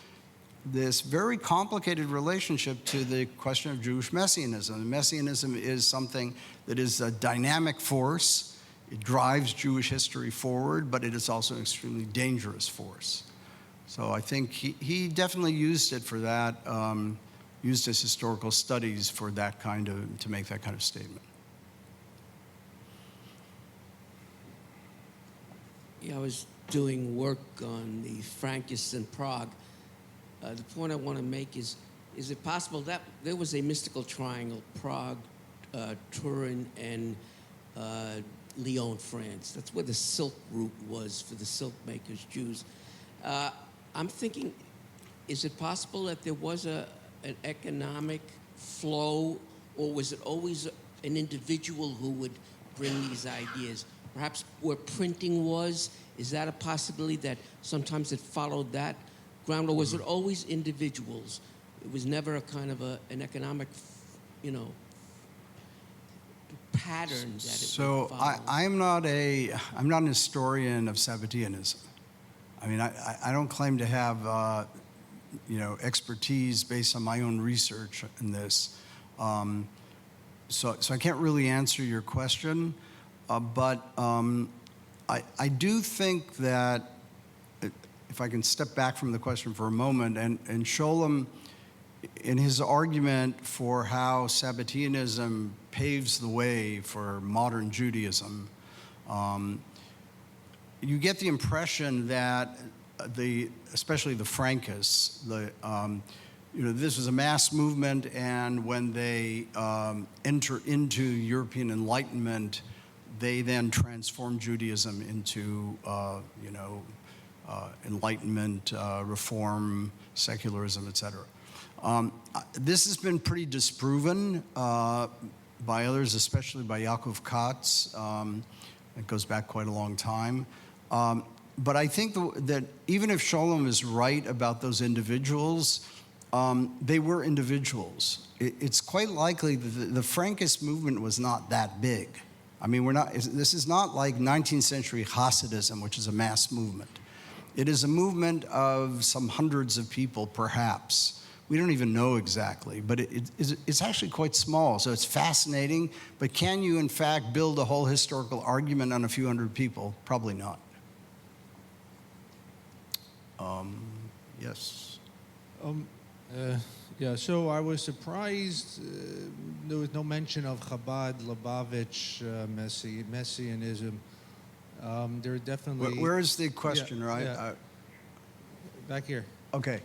very complicated relationship to the question of Jewish messianism. Messianism is something that is a dynamic force. It drives Jewish history forward, but it is also an extremely dangerous force. So I think he definitely used it for that, used his historical studies for that kind of, to make that kind of statement. Yeah, I was doing work on the Frankists in Prague. The point I want to make is it possible that there was a mystical triangle, Prague, Turin, and Lyon, France. That's where the silk route was for the silk makers, Jews. I'm thinking, is it possible that there was an economic flow, or was it always an individual who would bring these ideas? Perhaps where printing was, is that a possibility that sometimes it followed that ground, or was it always individuals? It was never a kind of an economic, you know, pattern that it would follow. I'm not an historian of Sabbatianism. I mean, I don't claim to have you know, expertise based on my own research in this. So I can't really answer your question, but I do think that, if I can step back from the question for a moment, and Sholem, in his argument for how Sabbatianism paves the way for modern Judaism, you get the impression that especially the Frankists, this was a mass movement, and when they enter into European Enlightenment, they then transform Judaism into, Enlightenment, reform, secularism, etc. This has been pretty disproven by others, especially by Yaakov Katz. It goes back quite a long time. But I think that even if Sholem is right about those individuals, they were individuals. It's quite likely that the Frankist movement was not that big. I mean, this is not like 19th century Hasidism, which is a mass movement. It is a movement of some hundreds of people, perhaps. We don't even know exactly, but it's actually quite small, so it's fascinating. But can you, in fact, build a whole historical argument on a few hundred people? Probably not. Yes. Yeah, so I was surprised there was no mention of Chabad, Lubavitch, Messianism. There are definitely... Where is the question, yeah, right? Yeah. Back here. Okay.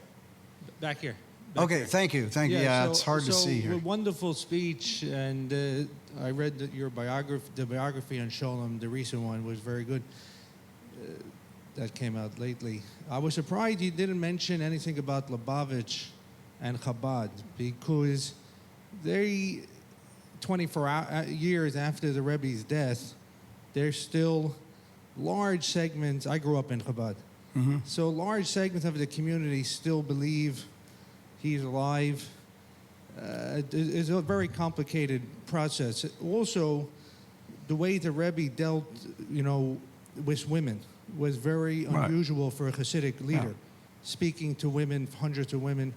Back here. Okay, thank you. Yeah, so, it's hard to see here. A wonderful speech, and I read that your biography, the biography on Sholem, the recent one, was very good. That came out lately. I was surprised you didn't mention anything about Lubavitch and Chabad, because they, 24 years after the Rebbe's death, there's still large segments. I grew up in Chabad. Mm-hmm. So large segments of the community still believe he's alive. It's a very complicated process. Also, the way the Rebbe dealt, with women was very unusual for a Hasidic leader. Yeah. Speaking to women, hundreds of women.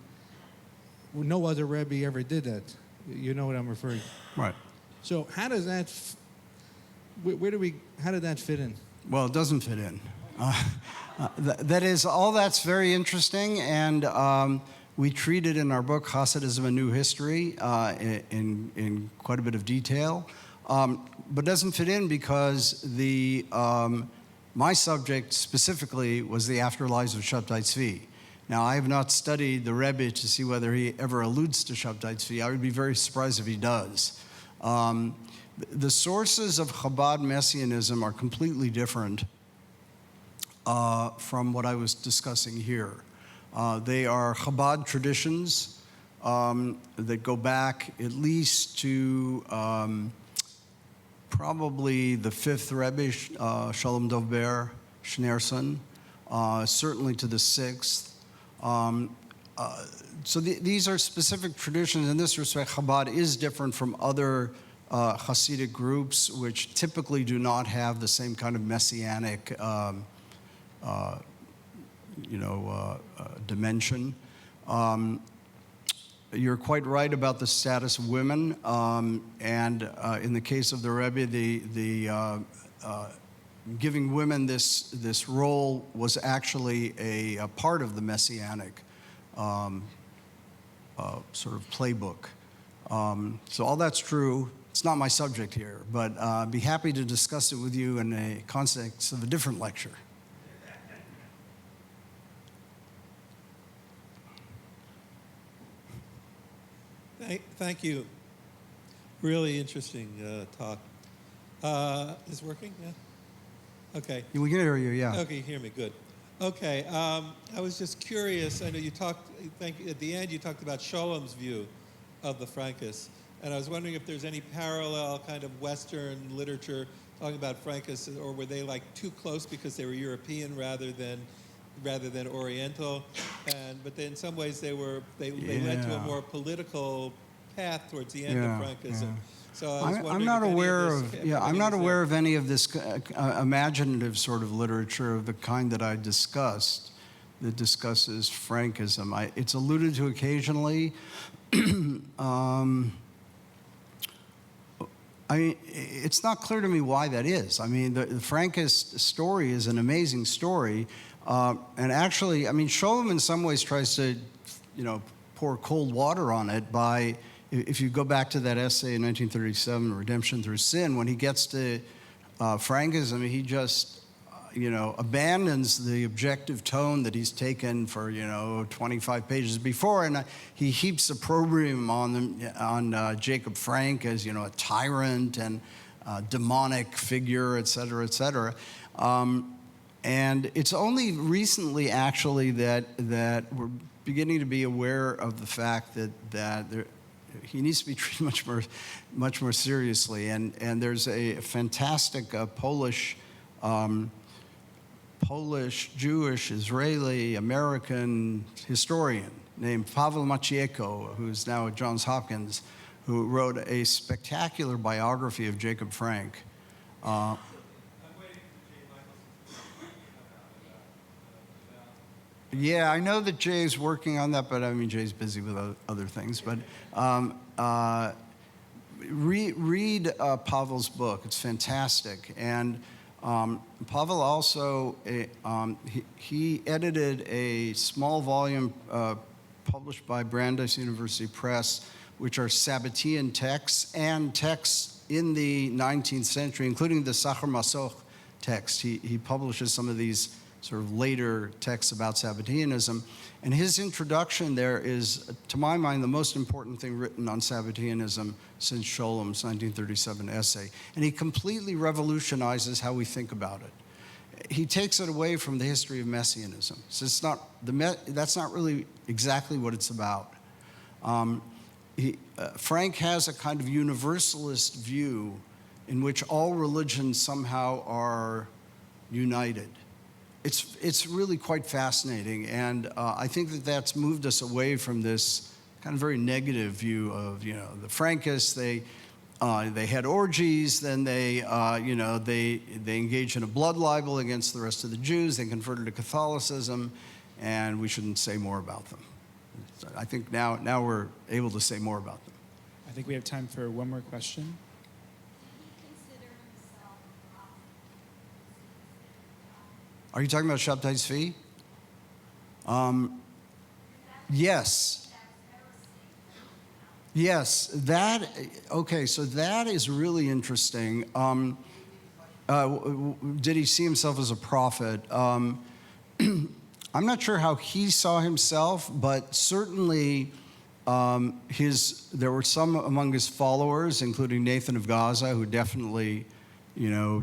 No other Rebbe ever did that. You know what I'm referring to. Right. So how does that, how did that fit in? Well, it doesn't fit in. That is, all that's very interesting, and we treat it in our book, Hasidism and New History, in quite a bit of detail. But doesn't fit in because my subject specifically was the Afterlives of Shabbatai Zvi. Now, I have not studied the Rebbe to see whether he ever alludes to Shabbatai Zvi. I would be very surprised if he does. The sources of Chabad Messianism are completely different from what I was discussing here. They are Chabad traditions that go back at least to probably the fifth Rebbe, Sholem Dovber Schneerson, certainly to the sixth. So these are specific traditions. In this respect, Chabad is different from other Hasidic groups, which typically do not have the same kind of messianic dimension. You're quite right about the status of women, and in the case of the Rebbe, the giving women this role was actually a part of the messianic sort of playbook. So all that's true. It's not my subject here, but I'd be happy to discuss it with you in a context of a different lecture. Thank you. Really interesting talk. Is it working? Yeah? Okay. We can hear you, yeah. Okay, you hear me, good. Okay, I was just curious. I know you talked, at the end you talked about Sholem's view of the Frankists, and I was wondering if there's any parallel kind of Western literature talking about Frankists, or were they like too close because they were European rather than Oriental, but in some ways they led to a more political path towards the end of Frankism. Yeah. So I was wondering I'm not aware I'm not aware of any of this imaginative sort of literature of the kind that I discussed that discusses Frankism. It's alluded to occasionally. I mean, it's not clear to me why that is. I mean, the Frankist story is an amazing story. And actually, I mean, Sholem in some ways tries to, pour cold water on it by, if you go back to that essay in 1937, Redemption Through Sin, when he gets to Frankism, he just, abandons the objective tone that he's taken for, 25 pages before, and he heaps opprobrium on Jacob Frank as, a tyrant and demonic figure, et cetera, et cetera. And it's only recently, actually, that we're beginning to be aware of the fact that he needs to be treated much more seriously. And there's a fantastic Polish, Jewish, Israeli, American historian named Pavel Maciejko, who's now at Johns Hopkins, who wrote a spectacular biography of Jacob Frank. Yeah, I know that Jay's working on that, but I mean, Jay's busy with other things. But read Pavel's book. It's fantastic. And Pavel also, he edited a small volume published by Brandeis University Press, which are Sabbatian texts and texts in the 19th century, including the Sacher Masoch text. He publishes some of these sort of later texts about Sabbatianism. And his introduction there is, to my mind, the most important thing written on Sabbatianism since Scholem's 1937 essay. And he completely revolutionizes how we think about it. He takes it away from the history of Messianism. So it's not, that's not really exactly what it's about. Frank has a kind of universalist view in which all religions somehow are united. It's really quite fascinating, and I think that that's moved us away from this kind of very negative view of, the Frankists. They had orgies, then they engaged in a blood libel against the rest of the Jews. They converted to Catholicism, and we shouldn't say more about them. So I think now we're able to say more about them. I think we have time for one more question. Are you talking about Shabbatai Zvi? Yes. Yes, okay, so that is really interesting. Did he see himself as a prophet? I'm not sure how he saw himself, but certainly there were some among his followers, including Nathan of Gaza, who definitely,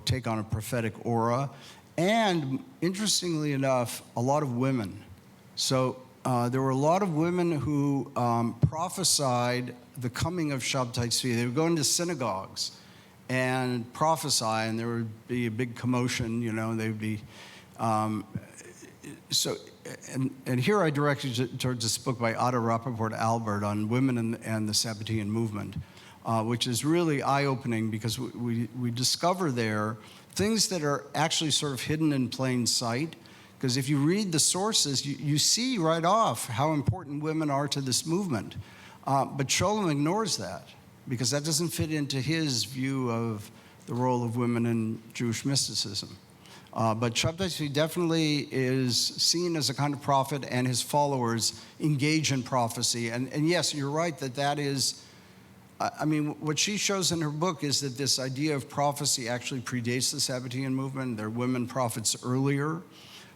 take on a prophetic aura. And interestingly enough, a lot of women. So there were a lot of women who prophesied the coming of Shabbatai Zvi. They would go into synagogues and prophesy, and there would be a big commotion, and they would be... And here I direct you towards this book by Ada Rappaport Albert on women and the Sabbatian movement, which is really eye-opening because we discover there things that are actually sort of hidden in plain sight. Because if you read the sources, you see right off how important women are to this movement. But Sholem ignores that because that doesn't fit into his view of the role of women in Jewish mysticism. But Shabbatai Zvi definitely is seen as a kind of prophet, and his followers engage in prophecy. And yes, you're right that is... I mean, what she shows in her book is that this idea of prophecy actually predates the Sabbatian movement. There are women prophets earlier.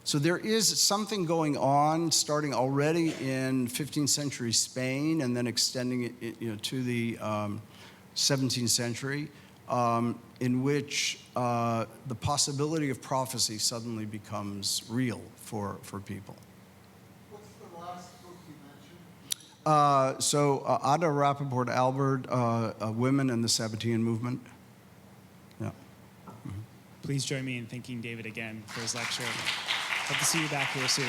So there is something going on starting already in 15th century Spain and then extending it to the 17th century, in which the possibility of prophecy suddenly becomes real for people. Ada Rappaport Albert, Women in the Sabbatian Movement. Yeah. Mm-hmm. Please join me in thanking David again for his lecture. Hope to see you back here soon.